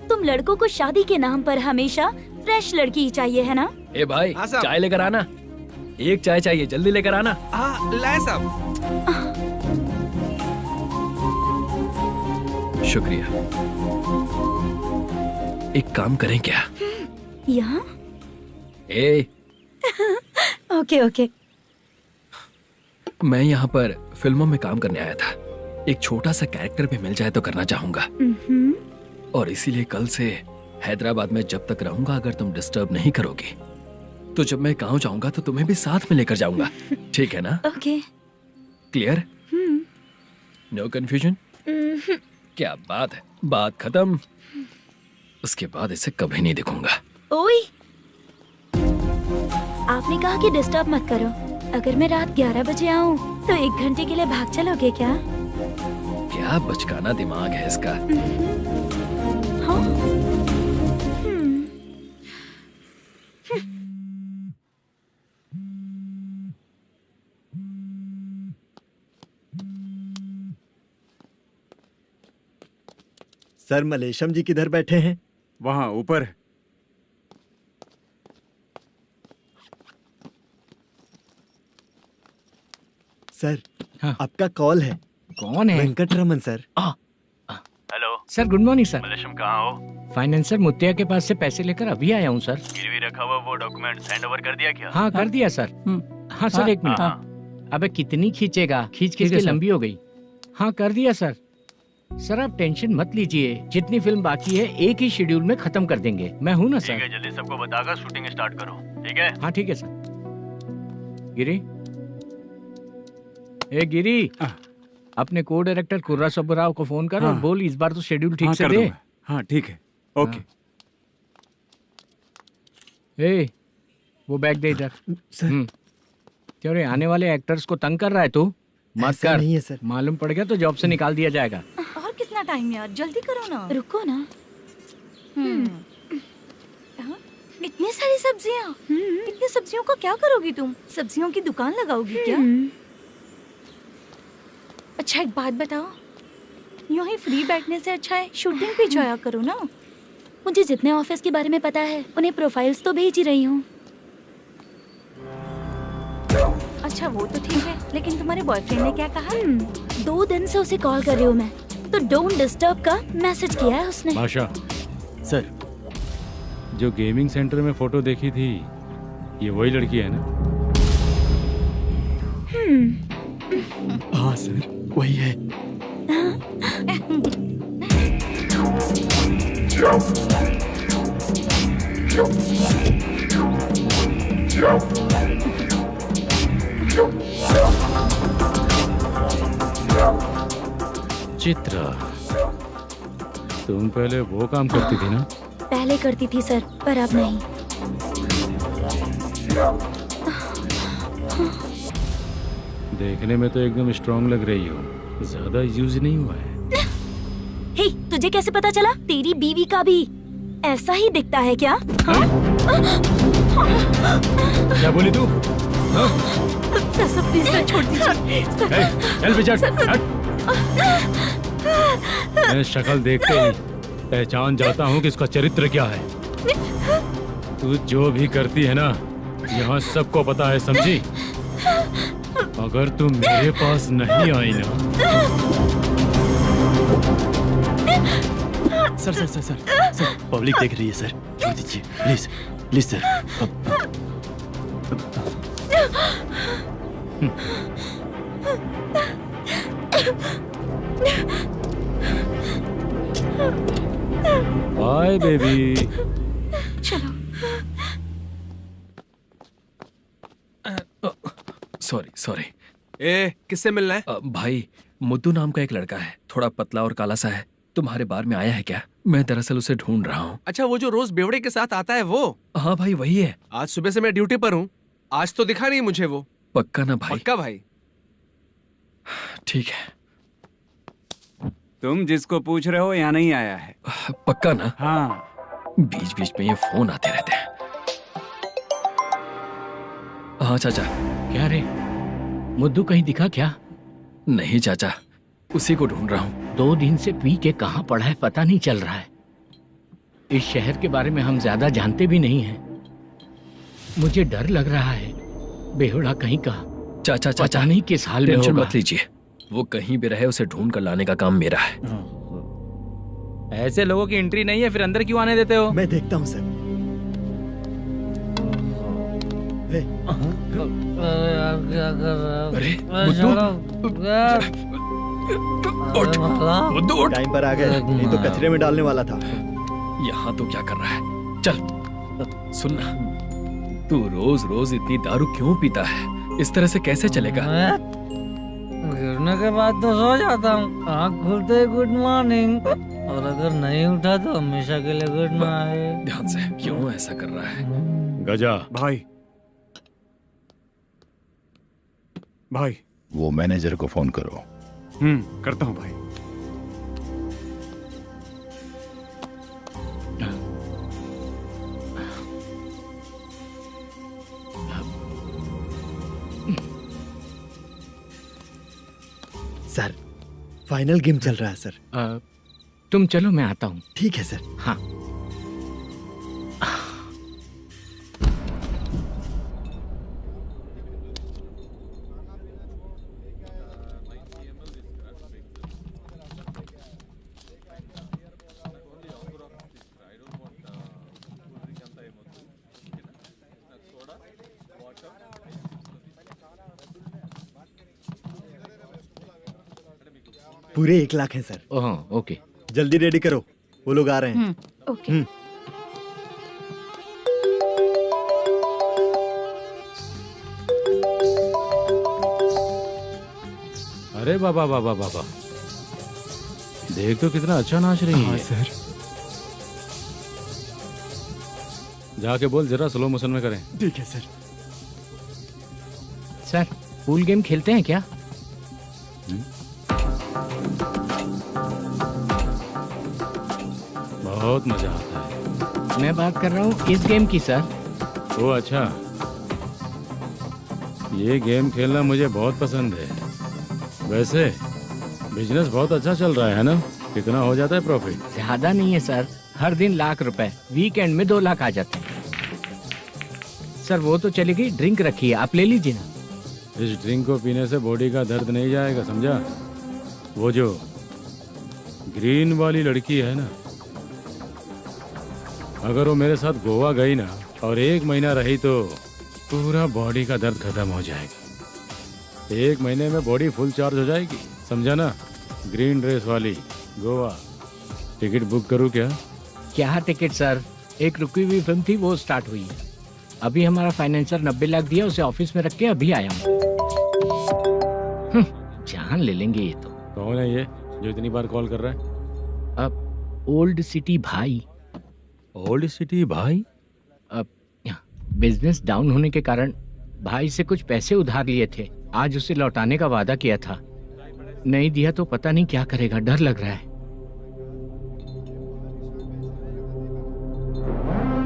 तुम लड़कों को शादी के नाम पर हमेशा फ्रेश लड़की ही चाहिए, है ना? ए भाई, चाय लेकर आना। एक चाय चाहिए, जल्दी लेकर आना। लाए साहब। शुक्रिया। एक काम करें क्या? यहाँ? ए, ओके ओके। मैं यहाँ पर फिल्मों में काम करने आया था। एक छोटा सा कैरेक्टर भी मिल जाए तो करना चाहूंगा। और इसीलिए कल से हैदराबाद में जब तक रहूंगा, अगर तुम डिस्टर्ब नहीं करोगे तो जब मैं गांव जाऊंगा तो तुम्हें भी साथ में लेकर जाऊंगा। ठीक है ना? ओके। क्लियर? No confusion? क्या बात है, बात खत्म। उसके बाद इसे कभी नहीं दिखूंगा। ओए, आपने कहा कि डिस्टर्ब मत करो। अगर मैं रात 11 बजे आऊँ तो 1 घंटे के लिए भाग चलोगे क्या? क्या बचकाना दिमाग है इसका। हाँ? सर, मलेशम जी किधर बैठे हैं? वहाँ ऊपर। सर, हाँ। आपका कॉल है। कौन है? Venkataraman sir. Hello sir, good morning sir. Malesham कहाँ हो? फाइनेंसर मुत्तिया के पास से पैसे लेकर अभी आया हूँ सर। गिरवी रखा हुआ वो डॉक्यूमेंट हैंड ओवर कर दिया क्या? हाँ, कर दिया सर। हाँ सर, 1 मिनट। अबे कितनी खींचेगा, खींच के लंबी हो गई। हाँ, कर दिया सर। सर आप टेंशन मत लीजिए, जितनी फिल्म बाकी है एक ही शेड्यूल में खत्म कर देंगे। मैं हूँ ना सर। ठीक है, जल्दी सबको बताकर शूटिंग स्टार्ट करो। ठीक है? हाँ ठीक है सर। गिरी, ए गिरी, अपने को डायरेक्टर कुर्रा सुब्बराव को फोन कर और बोल इस बार तो शेड्यूल ठीक से दे। हाँ ठीक है, ओके। ए, वो बैग दे इधर। सर, क्यों रे, आने वाले एक्टर्स को तंग कर रहा है तू? मत ऐसा कर। नहीं है सर। मालूम पड़ गया तो जॉब से निकाल दिया जाएगा। और कितना टाइम यार, जल्दी करो ना। रुको ना। हाँ? इतनी सारी सब्जियाँ। इतनी सब्जियों को क्या करोगी तुम? सब्जियों की दुकान लगाओगी क्या? अच्छा एक बात बताओ, यूं ही फ्री बैठने से अच्छा है शूटिंग पे जाया करो ना। मुझे जितने ऑफिस के बारे में पता है उन्हें प्रोफाइल्स तो भेज ही रही हूँ। अच्छा वो तो ठीक है, लेकिन तुम्हारे बॉयफ्रेंड ने क्या कहा? 2 दिन से उसे कॉल कर रही हूँ मैं, तो डोंट डिस्टर्ब का मैसेज किया है उसने। बादशाह सर, जो गेमिंग सेंटर में फोटो देखी थी, ये वही लड़की है ना? हाँ सर, वही है। चित्रा, तुम पहले वो काम करती थी ना? पहले करती थी सर, पर अब नहीं। देखने में तो एकदम स्ट्रांग लग रही हो, ज्यादा यूज नहीं हुआ है। हे, तुझे कैसे पता चला? तेरी बीवी का भी ऐसा ही दिखता है क्या? क्या बोली तू? सर प्लीज सर, छोड़ दीजिए। चल बेटा, मैं शक्ल देखते ही पहचान जाता हूँ कि इसका चरित्र क्या है। तू जो भी करती है ना, यहाँ सबको पता है, समझी? अगर तू मेरे पास नहीं आई ना। Sir sir sir sir sir, public देख रही है सर, छोड़ दीजिए please please sir. Bye baby. Sorry sorry. ए, किससे मिलना है? भाई मुद्दू नाम का एक लड़का है, थोड़ा पतला और काला सा है, तुम्हारे बार में आया है क्या? मैं दरअसल उसे ढूंढ रहा हूँ। अच्छा, वो जो रोज बेवड़े के साथ आता है वो? हाँ भाई वही है। आज सुबह से मैं ड्यूटी पर हूँ, आज तो दिखा नहीं मुझे वो। पक्का ना भाई? पक्का भाई। ठीक है। तुम जिसको पूछ रहे हो यहाँ नहीं आया है? पक्का ना? हाँ। बीच बीच में ये फोन आते रहते हैं। हाँ चाचा। क्या रे, मुद्दू कहीं दिखा क्या? नहीं चाचा, उसी को ढूंढ रहा हूँ। 2 दिन से पी के कहाँ पड़ा है पता नहीं चल रहा है। इस शहर के बारे में हम ज्यादा जानते भी नहीं हैं। मुझे डर लग रहा है, बेहुड़ा कहीं का। चाचा पता नहीं किस हाल में टेंशन होगा। मत लीजिए, वो कहीं भी रहे उसे ढूंढ कर लाने का काम मेरा है। ऐसे लोगों की एंट्री नहीं है, फिर अंदर क्यों आने देते हो? मैं देखता हूँ सर। अरे मुद्दू टाइम पर आ गए, नहीं तो कचरे में डालने वाला था। यहाँ तो क्या कर रहा है? चल सुनना, तू रोज रोज इतनी दारू क्यों पीता है? इस तरह से कैसे चलेगा? गिरने के बाद तो सो जाता हूँ, आँख खुलते ही गुड मॉर्निंग, और अगर नहीं उठा तो हमेशा के लिए गुड नाइट। ध्यान से, क्यों ऐसा कर रहा है? गजा भाई भाई वो मैनेजर को फोन करो। करता हूँ भाई। सर, फाइनल गेम चल रहा है सर। तुम चलो, मैं आता हूँ। ठीक है सर। हाँ। पूरे 1 लाख हैं सर। ओह ओके, जल्दी रेडी करो, वो लोग आ रहे हैं। ओके। अरे बाबा बाबा बाबा, देख तो कितना अच्छा नाच रही है। सर। जाके बोल जरा स्लो मोशन में करें। ठीक है सर। सर, पूल गेम खेलते हैं क्या? बहुत मजा आता है। मैं बात कर रहा हूँ इस गेम की सर। ओ अच्छा, ये गेम खेलना मुझे बहुत पसंद है। वैसे बिजनेस बहुत अच्छा चल रहा है ना? कितना हो जाता है प्रॉफिट? ज्यादा नहीं है सर, हर दिन लाख रुपए, वीकेंड में 2 लाख आ जाते हैं। सर वो तो चलेगी, ड्रिंक रखी है, आप ले लीजिए ना। इस ड्रिंक को पीने से बॉडी का दर्द नहीं जाएगा, समझा? वो जो ग्रीन वाली लड़की है ना, अगर वो मेरे साथ गोवा गई ना और 1 महीना रही तो पूरा बॉडी का दर्द खत्म हो जाएगा। 1 महीने में बॉडी फुल चार्ज हो जाएगी, समझा ना? ग्रीन ड्रेस वाली गोवा। टिकट बुक करूँ क्या? क्या टिकट सर, एक रुकी हुई फिल्म थी, वो स्टार्ट हुई है। अभी हमारा फाइनेंसर 90 लाख दिया, उसे ऑफिस में रख के अभी आया हूँ। जान ले लेंगे ये तो। कौन है ये जो इतनी बार कॉल कर रहा है? अब ओल्ड सिटी भाई। ओल्ड सिटी भाई? अब बिजनेस डाउन होने के कारण भाई से कुछ पैसे उधार लिए थे, आज उसे लौटाने का वादा किया था। नहीं दिया तो पता नहीं क्या करेगा, डर लग रहा है।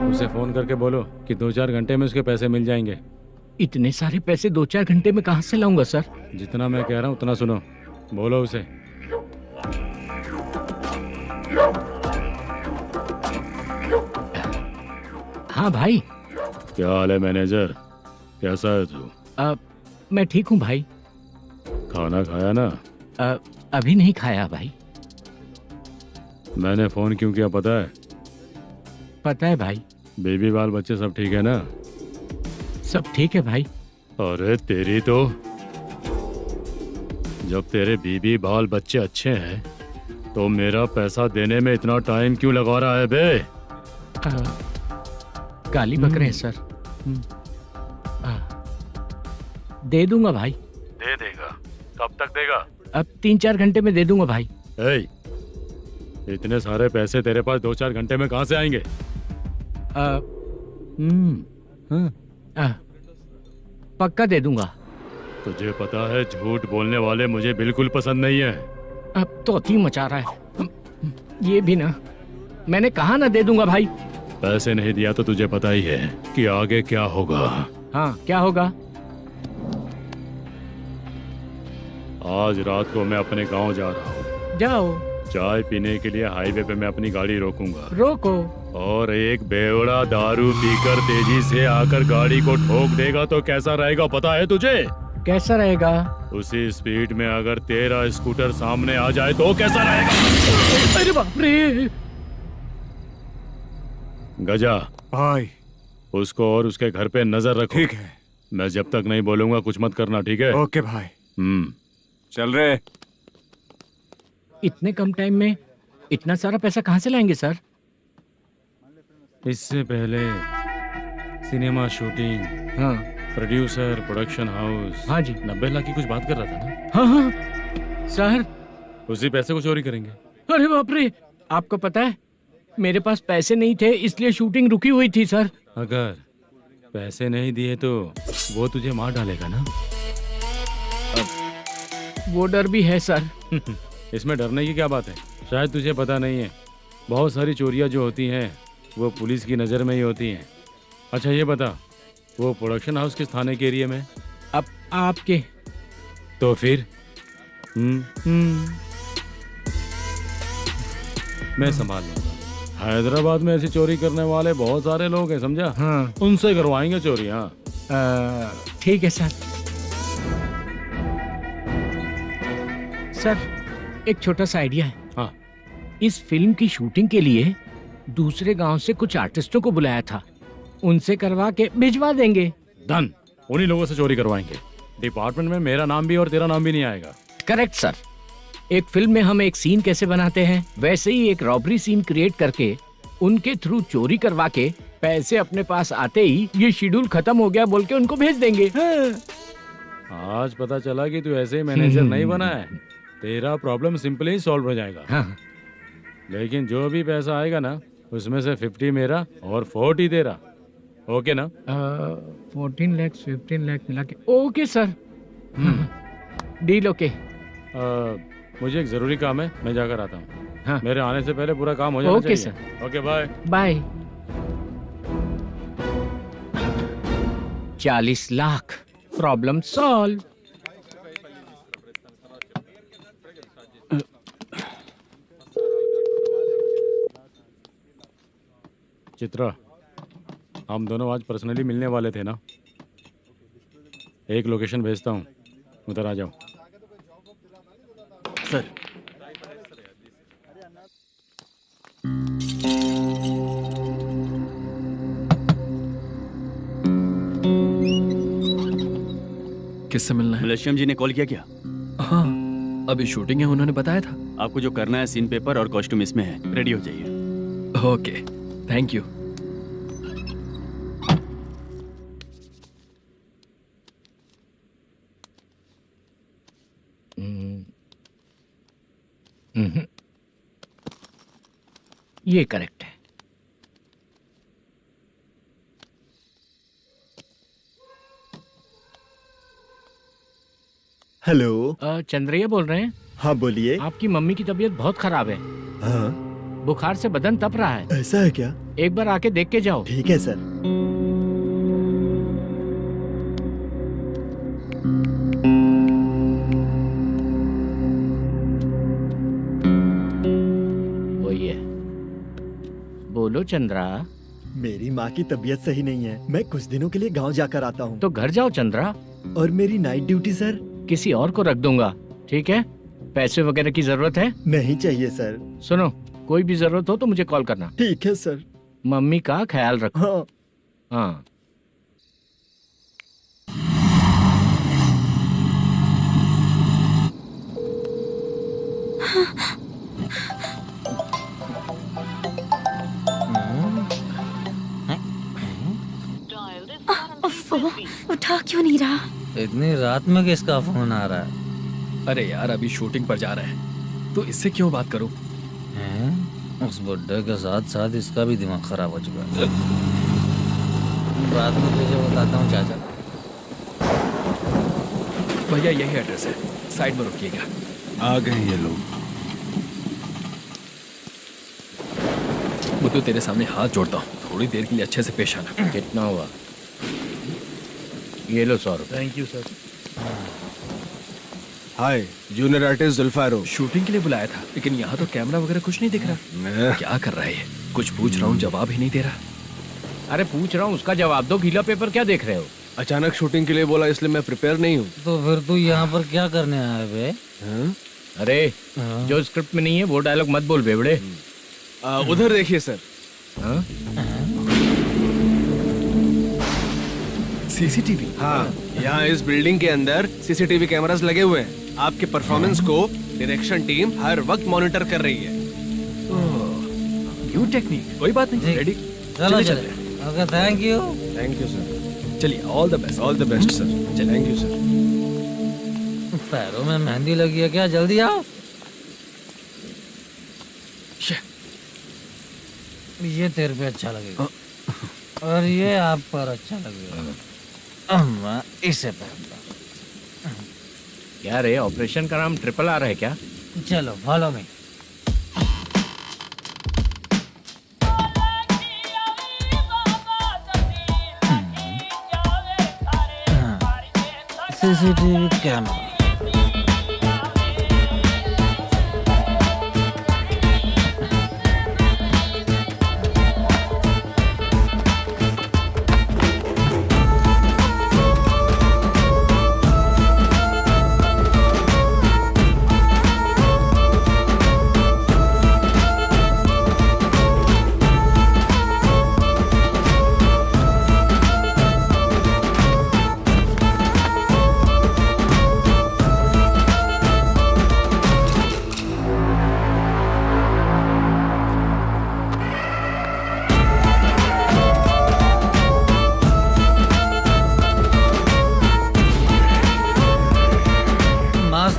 उसे फोन करके बोलो कि 2-4 घंटे में उसके पैसे मिल जाएंगे। इतने सारे पैसे 2-4 घंटे में कहाँ से लाऊंगा सर? जितना मैं कह रहा हूँ उतना सुनो, बोलो उसे। हाँ भाई। क्या हाल है मैनेजर, कैसा है तू? मैं ठीक हूँ भाई। खाना खाया ना? अभी नहीं खाया भाई। मैंने फोन क्यों किया पता है? पता है भाई। बेबी बाल बच्चे सब ठीक है ना? सब ठीक है भाई। अरे तेरी तो जब तेरे बीबी बाल बच्चे अच्छे हैं तो मेरा पैसा देने में इतना टाइम क्यों लगा रहा है बे? गाली बक रहे हैं सर। दे दूंगा भाई। दे देगा? कब तक देगा? अब 3-4 घंटे में दे दूंगा भाई। ए, इतने सारे पैसे तेरे पास 2-4 घंटे में कहाँ से आएंगे? पक्का दे दूंगा। तुझे पता है झूठ बोलने वाले मुझे बिल्कुल पसंद नहीं है। अब तो थी मचा रहा है ये भी ना। मैंने कहा ना दे दूंगा भाई। पैसे नहीं दिया तो तुझे पता ही है कि आगे क्या होगा। हाँ क्या होगा? आज रात को मैं अपने गांव जा रहा हूँ। जाओ। चाय पीने के लिए हाईवे पे मैं अपनी गाड़ी रोकूंगा। रोको। और एक बेवड़ा दारू पीकर तेजी से आकर गाड़ी को ठोक देगा तो कैसा रहेगा पता है तुझे? कैसा रहेगा? उसी स्पीड में अगर तेरा स्कूटर सामने आ जाए तो कैसा रहेगा? अरे बाप रे। गजा भाई, उसको और उसके घर पे नजर रखो। ठीक है। मैं जब तक नहीं बोलूंगा कुछ मत करना, ठीक है? ओके भाई। चल रहे। इतने कम टाइम में इतना सारा पैसा कहाँ से लाएंगे सर? इससे पहले सिनेमा शूटिंग, हाँ, प्रोड्यूसर, प्रोडक्शन हाउस। हाँ जी। 90 लाख की कुछ बात कर रहा था ना? हाँ हाँ सर। उसी पैसे को चोरी करेंगे। अरे बाप रे, आपको पता है मेरे पास पैसे नहीं थे इसलिए शूटिंग रुकी हुई थी सर। अगर पैसे नहीं दिए तो वो तुझे मार डालेगा ना? वो डर भी है सर। इसमें डरने की क्या बात है? शायद तुझे पता नहीं है, बहुत सारी चोरियां जो होती हैं वो पुलिस की नज़र में ही होती हैं। अच्छा ये बता, वो प्रोडक्शन हाउस किस थाने के एरिया में? अब आपके। तो फिर मैं संभाल लूंगा। हैदराबाद में ऐसी चोरी करने वाले बहुत सारे लोग हैं, समझा? हाँ। उनसे करवाएंगे चोरी। हाँ ठीक है सर। सर एक छोटा सा आइडिया है। हाँ। इस फिल्म की शूटिंग के लिए दूसरे गांव से कुछ आर्टिस्टों को बुलाया था, उनसे करवा के भिजवा देंगे। डन, उन्हीं लोगों से चोरी करवाएंगे। डिपार्टमेंट में मेरा नाम भी और तेरा नाम भी नहीं आएगा। Correct sir. एक फिल्म में हम एक सीन कैसे बनाते हैं वैसे ही एक रॉबरी सीन क्रिएट करके उनके थ्रू चोरी करवा के पैसे अपने पास आते ही ये शेड्यूल खत्म हो गया बोल के उनको भेज देंगे। आज पता चला कि तू ऐसे ही मैनेजर नहीं बना है। तेरा प्रॉब्लम सिंपली ही सॉल्व हो जाएगा। हाँ। लेकिन जो भी पैसा आएगा ना उसमें से 50 मेरा और 40 तेरा। ओके ना? 14 लाख 15 लाख मिला के। Okay sir. Deal okay. मुझे एक जरूरी काम है, मैं जाकर आता हूँ। हाँ। मेरे आने से पहले पूरा काम हो जाना ओके चाहिए। Sir. Okay bye bye. 40 lakh problem solve. Chitra, हम दोनों आज पर्सनली मिलने वाले थे ना? एक लोकेशन भेजता हूँ, उधर आ जाओ। सर किससे मिलना है? मलेशियम जी ने कॉल किया क्या? हाँ, अभी शूटिंग है, उन्होंने बताया था। आपको जो करना है सीन पेपर और कॉस्ट्यूम इसमें है, रेडी हो जाइए। Okay, thank you. ये करेक्ट है। हेलो। चंद्रैया बोल रहे हैं? हाँ बोलिए। आपकी मम्मी की तबीयत बहुत खराब है। हाँ। बुखार से बदन तप रहा है। ऐसा है क्या? एक बार आके देख के जाओ। ठीक है सर। वही है। बोलो चंद्रा। मेरी माँ की तबीयत सही नहीं है, मैं कुछ दिनों के लिए गांव जाकर आता हूँ। तो घर जाओ चंद्रा। और मेरी नाइट ड्यूटी सर? किसी और को रख दूंगा, ठीक है? पैसे वगैरह की जरूरत है? नहीं चाहिए सर। सुनो, कोई भी जरूरत हो तो मुझे कॉल करना। ठीक है सर। मम्मी का ख्याल रखो। हाँ। हाँ। क्या? इतनी रात में किसका फोन आ रहा है? अरे यार अभी शूटिंग पर जा रहे हैं तो इससे क्यों बात करूं? हैं? उस बुड्ढे के साथ साथ इसका भी दिमाग खराब हो चुका है। रात में तुझे बताता हूँ चाचा। भैया यही एड्रेस है, साइड में रुकिएगा। आ गए ये लोग। मुझे तेरे सामने हाथ जोड़ता हूँ, थोड़ी देर के लिए अच्छे से पेश आना। कितना हुआ? ये लो 100 रुपए। Thank you sir. Hi, junior artist जुल्फारो। शूटिंग के लिए बुलाया था लेकिन यहाँ तो कैमरा वगैरह कुछ नहीं दिख रहा। क्या कर रहा है ये? कुछ पूछ रहा हूँ जवाब ही नहीं दे रहा। अरे पूछ रहा हूँ उसका जवाब दो, गीला पेपर क्या देख रहे हो? अचानक शूटिंग के लिए बोला इसलिए मैं प्रिपेयर नहीं हूँ। तो फिर तू यहाँ पर क्या करने आया बे? अरे जो स्क्रिप्ट में नहीं है वो डायलॉग मत बोल बेवड़े। उधर देखिए सर। सीसीटीवी? हाँ, यहाँ इस बिल्डिंग के अंदर सीसीटीवी कैमरास लगे हुए हैं। आपके परफॉर्मेंस को डायरेक्शन टीम हर वक्त मॉनिटर कर रही है। न्यू टेक्निक, कोई बात नहीं। रेडी? चलो चले। Okay, thank you. Thank you sir. चलिए, all the best. All the best sir. Thank you sir. पैरों में मेहंदी लगी है क्या? जल्दी आओ। ये तेरे पे अच्छा लगेगा और ये आप पर अच्छा लगेगा। मैं इसे पहनता। क्या रे, ऑपरेशन का नाम ट्रिपल आर है क्या? चलो फॉलो मी। CCTV camera.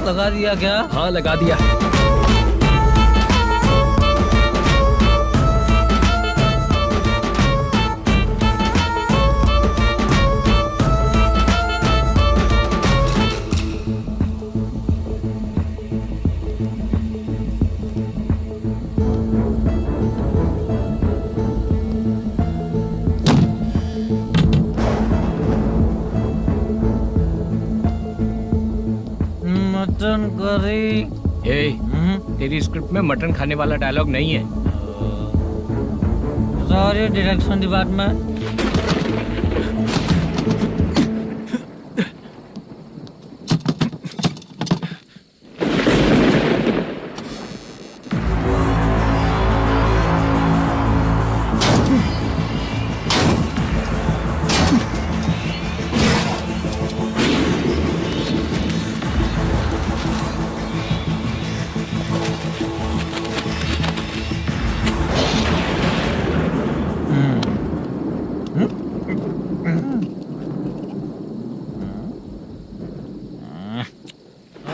लगा दिया क्या? हाँ लगा दिया। Mutton curry. तेरी स्क्रिप्ट में मटन खाने वाला डायलॉग नहीं है। Sorry direction department.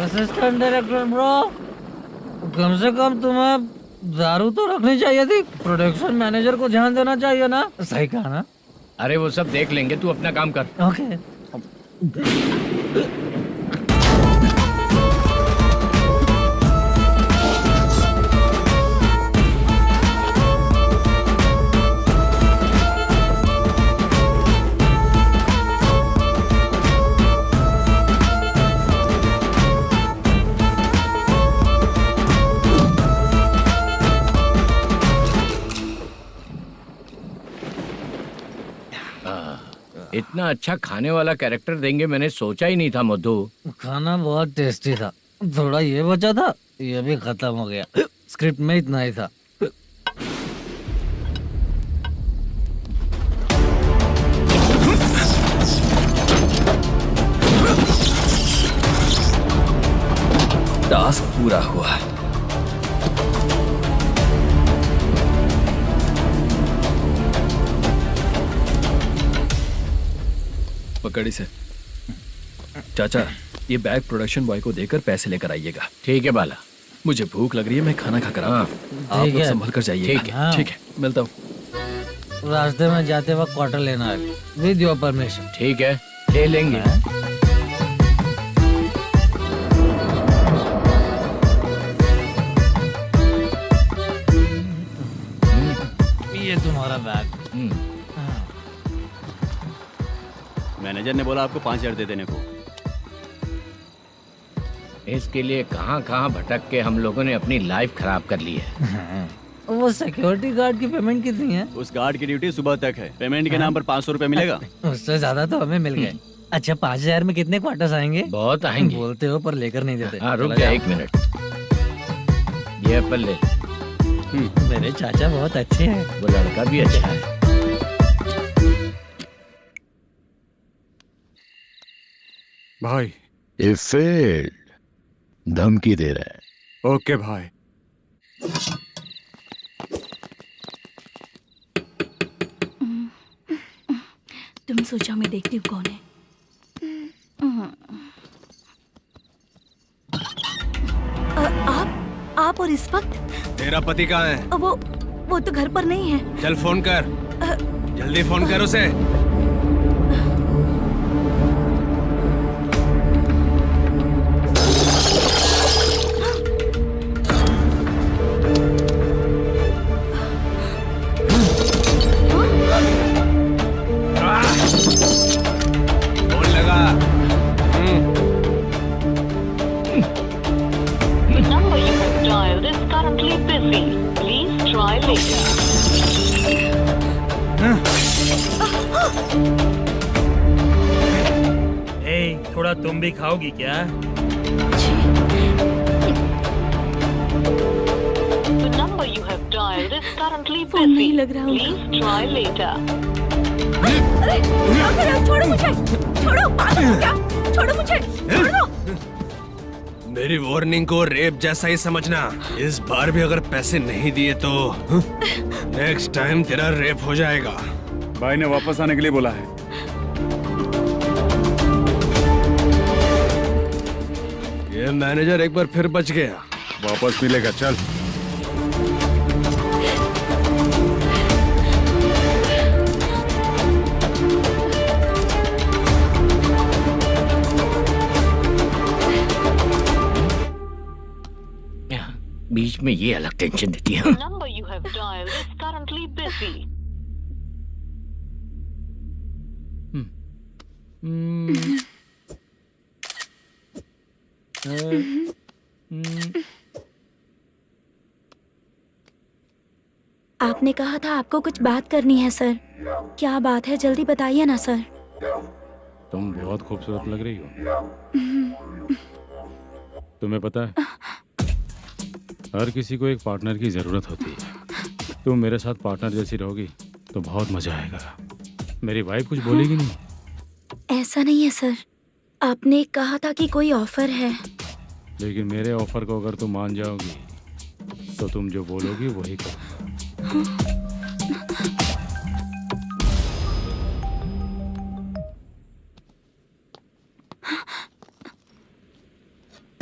Assistant director bro, कम से कम तुम्हें दारू तो रखनी चाहिए थी। प्रोडक्शन मैनेजर को ध्यान देना चाहिए ना। सही कहा ना? अरे वो सब देख लेंगे, तू अपना काम कर। ओके। इतना अच्छा खाने वाला कैरेक्टर देंगे मैंने सोचा ही नहीं था मधु। खाना बहुत टेस्टी था। थोड़ा ये बचा था, ये भी खत्म हो गया। स्क्रिप्ट में इतना ही था। टास्क पूरा हुआ। पकड़ी से चाचा, ये बैग प्रोडक्शन बॉय को देकर पैसे लेकर आइएगा। ठीक है बाला। मुझे भूख लग रही है, मैं खाना खा कर आता हूँ। आप ठीक लोग है। संभल कर जाइए। ठीक है। ठीक है, मिलता हूँ। रास्ते में जाते वक्त क्वार्टर लेना है विद योर परमिशन। ठीक है, ले लेंगे। ये तुम्हारा बैग। मैनेजर ने बोला आपको 5,000 दे देने को। इसके लिए कहाँ कहाँ भटक के हम लोगों ने अपनी लाइफ खराब कर ली है। वो सिक्योरिटी गार्ड की पेमेंट कितनी है? उस गार्ड की ड्यूटी सुबह तक है। पेमेंट के नाम पर 500 रुपए मिलेगा। उससे ज्यादा तो हमें मिल गए। अच्छा, 5,000 में कितने क्वार्टर्स आएंगे? बहुत आएंगे। बोलते हो पर लेकर नहीं देते। हाँ, रुक जा 1 मिनट। ये एप्पल ले। मेरे चाचा बहुत अच्छे हैं। वो लड़का भी अच्छा है। भाई ये फेल्ड, धमकी दे रहा है। ओके भाई। तुम सोचो मैं देखती हूँ कौन है। आप और इस वक्त? तेरा पति कहाँ है? वो तो घर पर नहीं है। चल फोन कर, जल्दी फोन कर उसे। फोन लगा। number you have dialed is currently busy. Please try later. थोड़ा तुम भी खाओगी क्या? The number you have dialed is currently phone नहीं busy. लग रहा होगा। Please try later. अरे क्या कर रहे हो? छोड़ो मुझे, छोड़ो, पागल हो क्या? छोड़ो मुझे, छोड़ो। मेरी वार्निंग को रेप जैसा ही समझना। इस बार भी अगर पैसे नहीं दिए तो नेक्स्ट टाइम तेरा रेप हो जाएगा। भाई ने वापस आने के लिए बोला है। ये मैनेजर एक बार फिर बच गया। वापस मिलेगा, चल। बीच में ये अलग टेंशन देती है। The number you have dialed is currently busy. आपने कहा था आपको कुछ बात करनी है सर। क्या बात है, जल्दी बताइए ना सर। तुम बहुत खूबसूरत लग रही हो। तुम्हें पता है, हर किसी को एक पार्टनर की जरूरत होती है। तुम मेरे साथ पार्टनर जैसी रहोगी तो बहुत मजा आएगा। मेरी वाइफ कुछ बोलेगी नहीं? ऐसा नहीं है सर, आपने कहा था कि कोई ऑफर है। लेकिन मेरे ऑफर को अगर तुम मान जाओगी तो तुम जो बोलोगी वही करो।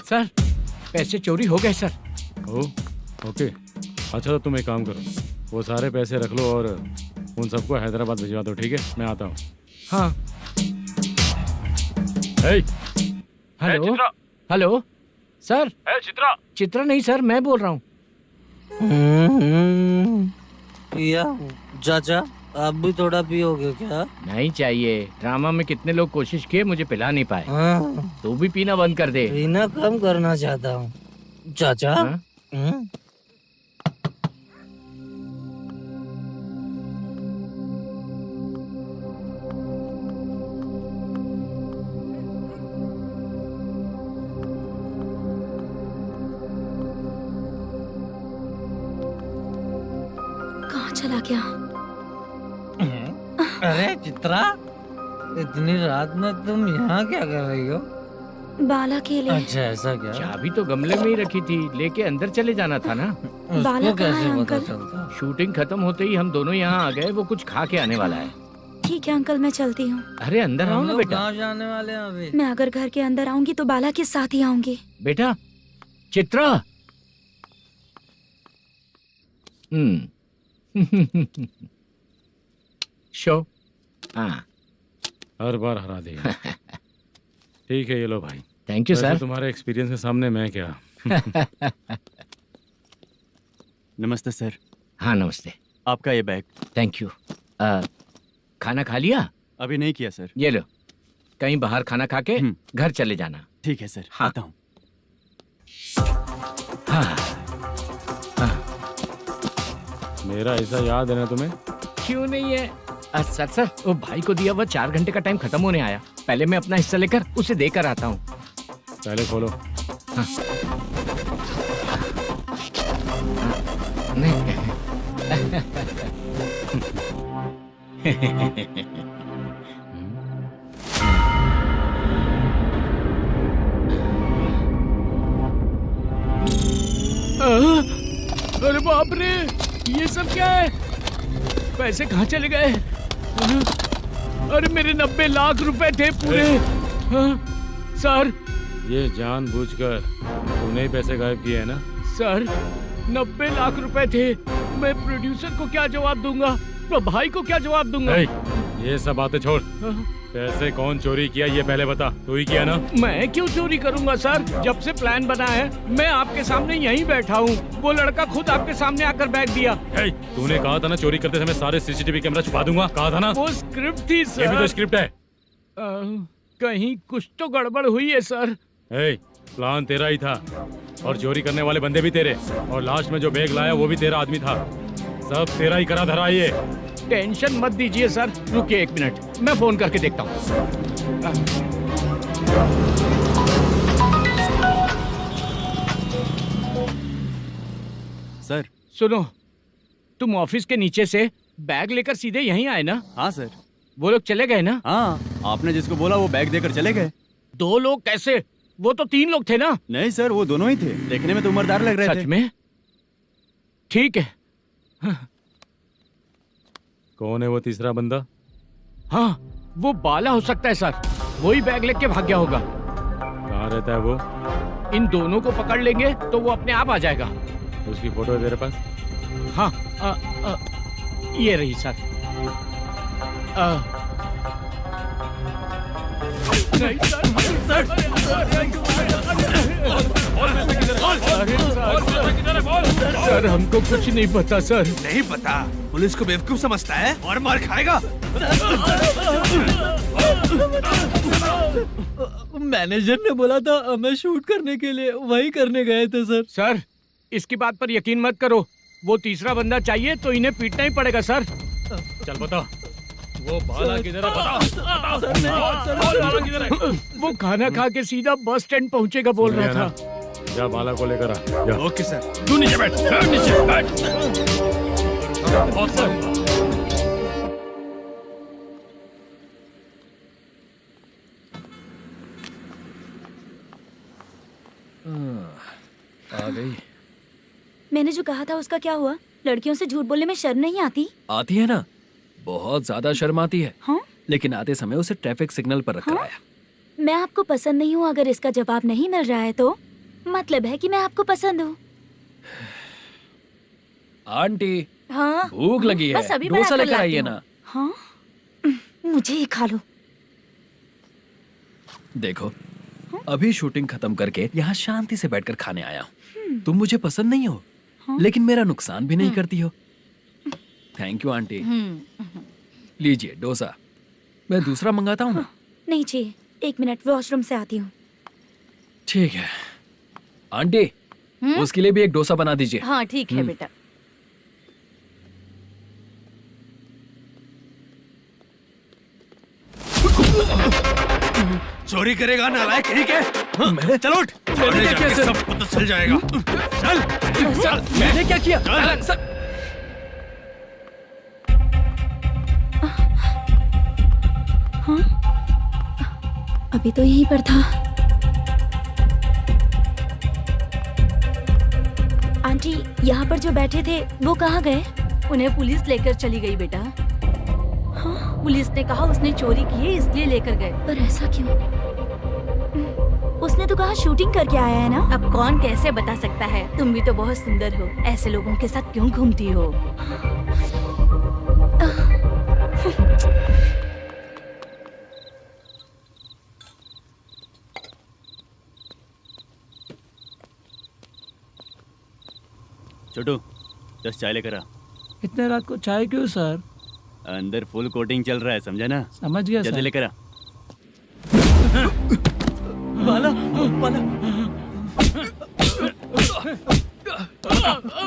सर, पैसे चोरी हो गए सर। ओके, अच्छा तो तुम एक काम करो, वो सारे पैसे रख लो और उन सबको हैदराबाद भिजवा दो, ठीक है? मैं आता हूँ। हाँ। Hello hello sir. Chitra. Chitra नहीं सर, मैं बोल रहा हूँ। या चाचा, आप भी थोड़ा पियोगे क्या? नहीं चाहिए। ड्रामा में कितने लोग कोशिश किए, मुझे पिला नहीं पाए। तू भी पीना बंद कर दे। पीना कम करना चाहता हूँ चाचा। कहाँ चला गया? अरे चित्रा, इतनी रात में तुम यहाँ क्या कर रही हो? बाला के लिए। अच्छा, ऐसा क्या? चाबी तो गमले में ही रखी थी, लेके अंदर चले जाना था ना। बाला उसको कहाँ कैसे है पता अंकल? चलता? शूटिंग खत्म होते ही हम दोनों यहाँ आ गए। वो कुछ खा के आने वाला है। ठीक है अंकल, मैं चलती हूँ। अरे अंदर आओ हम ना लोग बेटा। कहाँ जाने वाले हैं अभी? मैं अगर घर के अंदर आऊंगी तो बाला के साथ ही आऊंगी। बेटा चित्रा। शो। हाँ हर बार हरा देगा। ठीक है ये लो भाई। थैंक यू वैसे सर। तुम्हारे एक्सपीरियंस के सामने मैं क्या। नमस्ते सर। हाँ नमस्ते। आपका ये बैग। Thank you. खाना खा लिया? अभी नहीं किया सर। ये लो, कहीं बाहर खाना खा के घर चले जाना। ठीक है सर। हाँ। आता हूँ। हाँ। मेरा ऐसा याद है ना तुम्हें? क्यों नहीं है? सर वो भाई को दिया हुआ 4 घंटे का टाइम खत्म होने आया। पहले मैं अपना हिस्सा लेकर उसे देकर आता हूँ। पहले खोलो। हाँ। अरे बाप रे, ये सब क्या है? पैसे कहाँ चले गए? अरे मेरे 90 लाख रुपए थे पूरे। सर ये जानबूझकर तूने ही पैसे गायब किए हैं ना? सर 90 लाख रुपए थे। मैं प्रोड्यूसर को क्या जवाब दूंगा, तो भाई को क्या जवाब दूंगा? ये सब बातें छोड़। पैसे कौन चोरी किया ये पहले बता। तू ही किया ना? मैं क्यों चोरी करूंगा सर? जब से प्लान बना है मैं आपके सामने यहीं बैठा हूँ। वो लड़का खुद आपके सामने आकर बैग दिया। तूने कहा था ना चोरी करते समय सारे सीसीटीवी कैमरा छुपा दूंगा। कहा था ना? वो स्क्रिप्ट थी सर। ये भी तो स्क्रिप्ट है। कहीं कुछ तो गड़बड़ हुई है सर। प्लान तेरा ही था और चोरी करने वाले बंदे भी तेरे, और लास्ट में जो बैग लाया वो भी तेरा आदमी था। सब तेरा ही करा धरा ये। टेंशन मत दीजिए सर। रुकिए 1 मिनट, मैं फोन करके देखता हूँ। सर सुनो, तुम ऑफिस के नीचे से बैग लेकर सीधे यहीं आए ना? हाँ सर। वो लोग चले गए ना? हाँ, आपने जिसको बोला वो बैग देकर चले गए। 2 लोग कैसे? वो तो 3 लोग थे ना? नहीं सर, वो दोनों ही थे। देखने में तो उम्रदार लग रहे थे। सच में? ठीक है। कौन है वो तीसरा बंदा? हाँ, वो बाला हो सकता है सर। वही बैग लेके भाग गया होगा। कहाँ रहता है वो? इन दोनों को पकड़ लेंगे तो वो अपने आप आ जाएगा। उसकी फोटो है तेरे पास? हाँ, ये रही सर। नहीं सर, हमको कुछ नहीं पता सर। नहीं पता? पुलिस को बेवकूफ समझता है और मार खाएगा। मैनेजर ने बोला था हमें शूट करने के लिए, वही करने गए थे सर। सर इसकी बात पर यकीन मत करो। वो तीसरा बंदा चाहिए तो इन्हें पीटना ही पड़ेगा सर। चल बता, वो बाला किधर है? बता। वो खाना खा के सीधा बस स्टैंड पहुंचेगा बोल रहा था। जा बाला को लेकर आ। जा। Okay sir. तू नीचे बैठ। नीचे बैठ। आ गई। मैंने जो कहा था उसका क्या हुआ? लड़कियों से झूठ बोलने में शर्म नहीं आती? आती है ना, बहुत ज्यादा शर्म आती है। हाँ? लेकिन आते समय उसे ट्रैफिक सिग्नल पर रखकर आया। मैं आपको पसंद नहीं हूँ अगर इसका जवाब नहीं मिल रहा है तो मतलब है कि मैं आपको पसंद हूँ। आंटी, हाँ? भूख लगी है, बस अभी डोसा बनाकर लेकर लाती आइए हूँ। ना। हाँ? मुझे ही खा लो। देखो, अभी शूटिंग खत्म करके यहाँ शांति से बैठकर खाने आया हूँ। तुम मुझे पसंद नहीं हो, लेकिन मेरा नुकसान भी नहीं करती हो। Thank you aunty. लीजिए डोसा। मैं दूसरा मंगाता हूँ ना? नहीं चाहिए, 1 मिनट वॉशरूम से आती हूँ। ठीक है आंटी, उसके लिए भी एक डोसा बना दीजिए। हाँ ठीक है बेटा। चोरी करेगा नालायक कहीं के? चल उठ। मैंने क्या किया सर? सब पता चल जाएगा। चल। सर मैंने क्या किया? सर हाँ? अभी तो यहीं पर था। आंटी, यहाँ पर जो बैठे थे वो कहाँ गए? उन्हें पुलिस लेकर चली गई बेटा। हाँ? पुलिस ने कहा उसने चोरी की है इसलिए लेकर गए। पर ऐसा क्यों? उसने तो कहा शूटिंग करके आया है ना। अब कौन कैसे बता सकता है? तुम भी तो बहुत सुंदर हो, ऐसे लोगों के साथ क्यों घूमती हो? छोटू 10 चाय लेकर आ। इतने रात को चाय क्यों सर? अंदर फुल कोटिंग चल रहा है, समझा ना? समझ गया जल्दी सर। लेकर आ। बाला बाला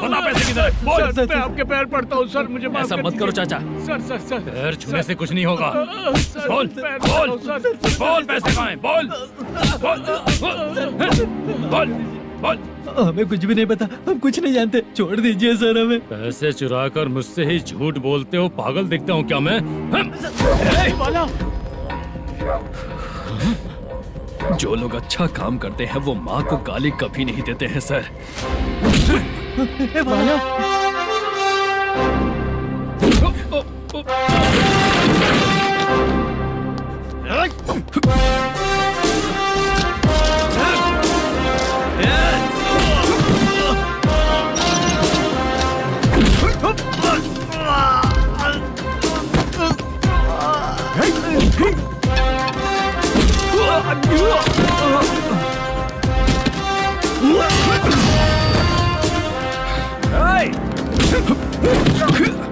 बता पैसे किधर है? बोल। सर, मैं आपके पैर पड़ता हूँ सर, मुझे माफ ऐसा कर मत करो दीजिए। चाचा। सर सर सर पैर छूने से कुछ नहीं होगा। सर, बोल पैर बोल पड़ता हूँ, सर। बोल, पैसे कहाँ हैं? बोल बोल बोल बोल। हमें कुछ भी नहीं पता, हम कुछ नहीं जानते, छोड़ दीजिए सर हमें। पैसे चुरा कर मुझसे ही झूठ बोलते हो, पागल दिखता हूँ क्या मैं? जो लोग अच्छा काम करते हैं वो माँ को गाली कभी नहीं देते हैं सर।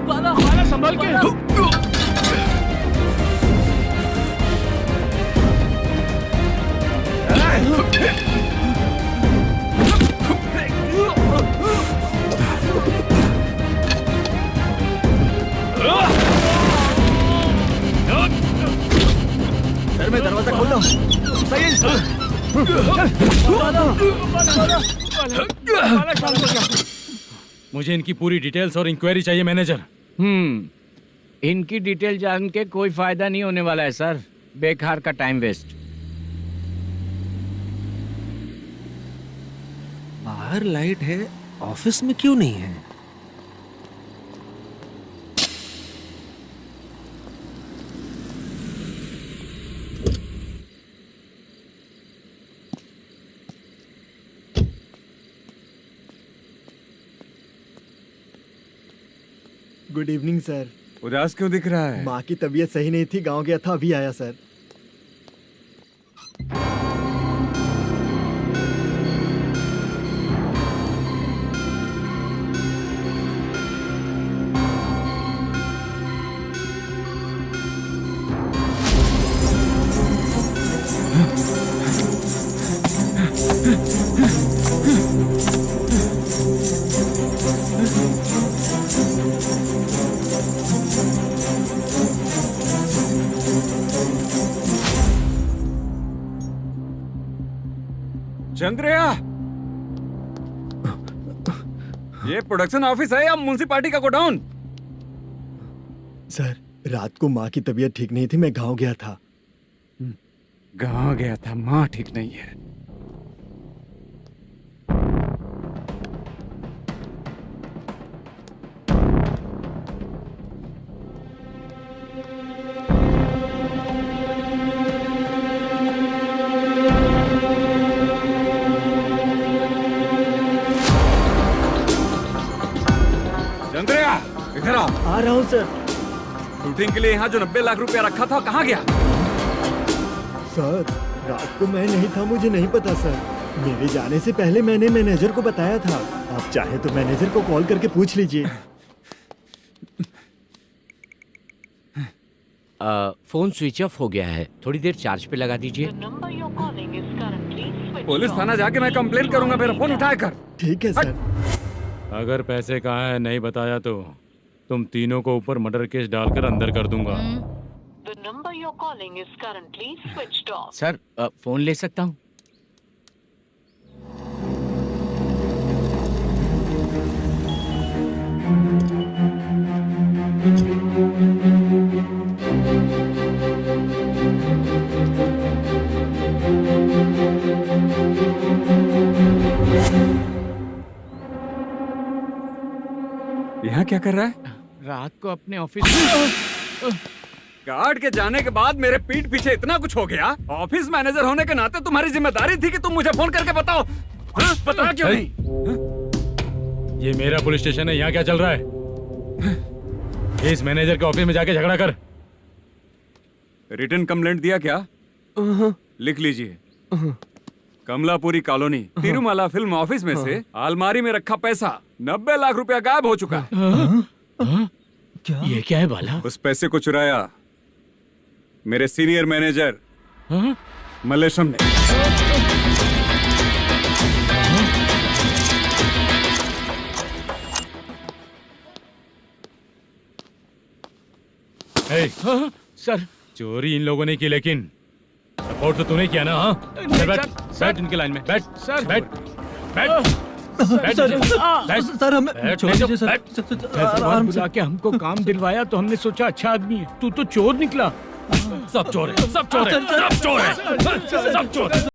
बाला संभाल के। सर मैं दरवाजा खोलता हूँ। सही है सर। मुझे इनकी पूरी डिटेल्स और इंक्वायरी चाहिए मैनेजर। इनकी डिटेल जान के कोई फायदा नहीं होने वाला है सर, बेकार का टाइम वेस्ट। बाहर लाइट है, ऑफिस में क्यों नहीं है? Good evening sir. उदास क्यों दिख रहा है? माँ की तबीयत सही नहीं थी, गांव गया था, अभी आया सर। चंद्रया, ये प्रोडक्शन ऑफिस है या म्युनिसिपालिटी का गोडाउन? सर रात को माँ की तबीयत ठीक नहीं थी, मैं गांव गया था। गांव गया था, माँ ठीक नहीं है। चंद्रया, इधर आओ। आ रहा हूँ सर। शूटिंग के लिए यहाँ जो 90 लाख रुपया रखा था कहाँ गया? सर रात को मैं नहीं था, मुझे नहीं पता सर। मेरे जाने से पहले मैंने मैनेजर को बताया था। आप चाहे तो मैनेजर को कॉल करके पूछ लीजिए। फोन स्विच ऑफ हो गया है, थोड़ी देर चार्ज पे लगा दीजिए। पुलिस थाना जाके मैं कंप्लेंट करूंगा, मेरा फोन उठाया कर। ठीक है सर। अगर पैसे कहाँ है नहीं बताया तो तुम तीनों को ऊपर मर्डर केस डालकर अंदर कर दूंगा। सर फोन ले सकता हूँ? यहाँ क्या कर रहा है? रात को अपने ऑफिस गार्ड के जाने के बाद मेरे पीठ पीछे इतना कुछ हो गया। ऑफिस मैनेजर होने के नाते तुम्हारी जिम्मेदारी थी कि तुम मुझे फोन करके बताओ। हाँ? बता क्यों नहीं? ये मेरा पुलिस स्टेशन है, यहाँ क्या चल रहा है? इस मैनेजर के ऑफिस में जाके झगड़ा कर। रिटन कंप्लेंट दिया क्या? लिख लीजिए। Kamalapuri colony, Tirumala film office में से अलमारी में रखा पैसा 90 लाख रुपया गायब हो चुका है। क्या? ये क्या है बाला? उस पैसे को चुराया मेरे सीनियर मैनेजर मल्लेशम ने। सर, चोरी इन लोगों ने की, लेकिन सपोर्ट तो तूने किया ना? हाँ, बैठ इनके लाइन में, बैठ सर, बैठ सर, हमें छोड़ दीजिए सर। आराम से के हमको काम दिलवाया तो हमने सोचा अच्छा आदमी है। तू तो चोर निकला। सब चोर है, सब चोर है, सब चोर है, सब चोर है।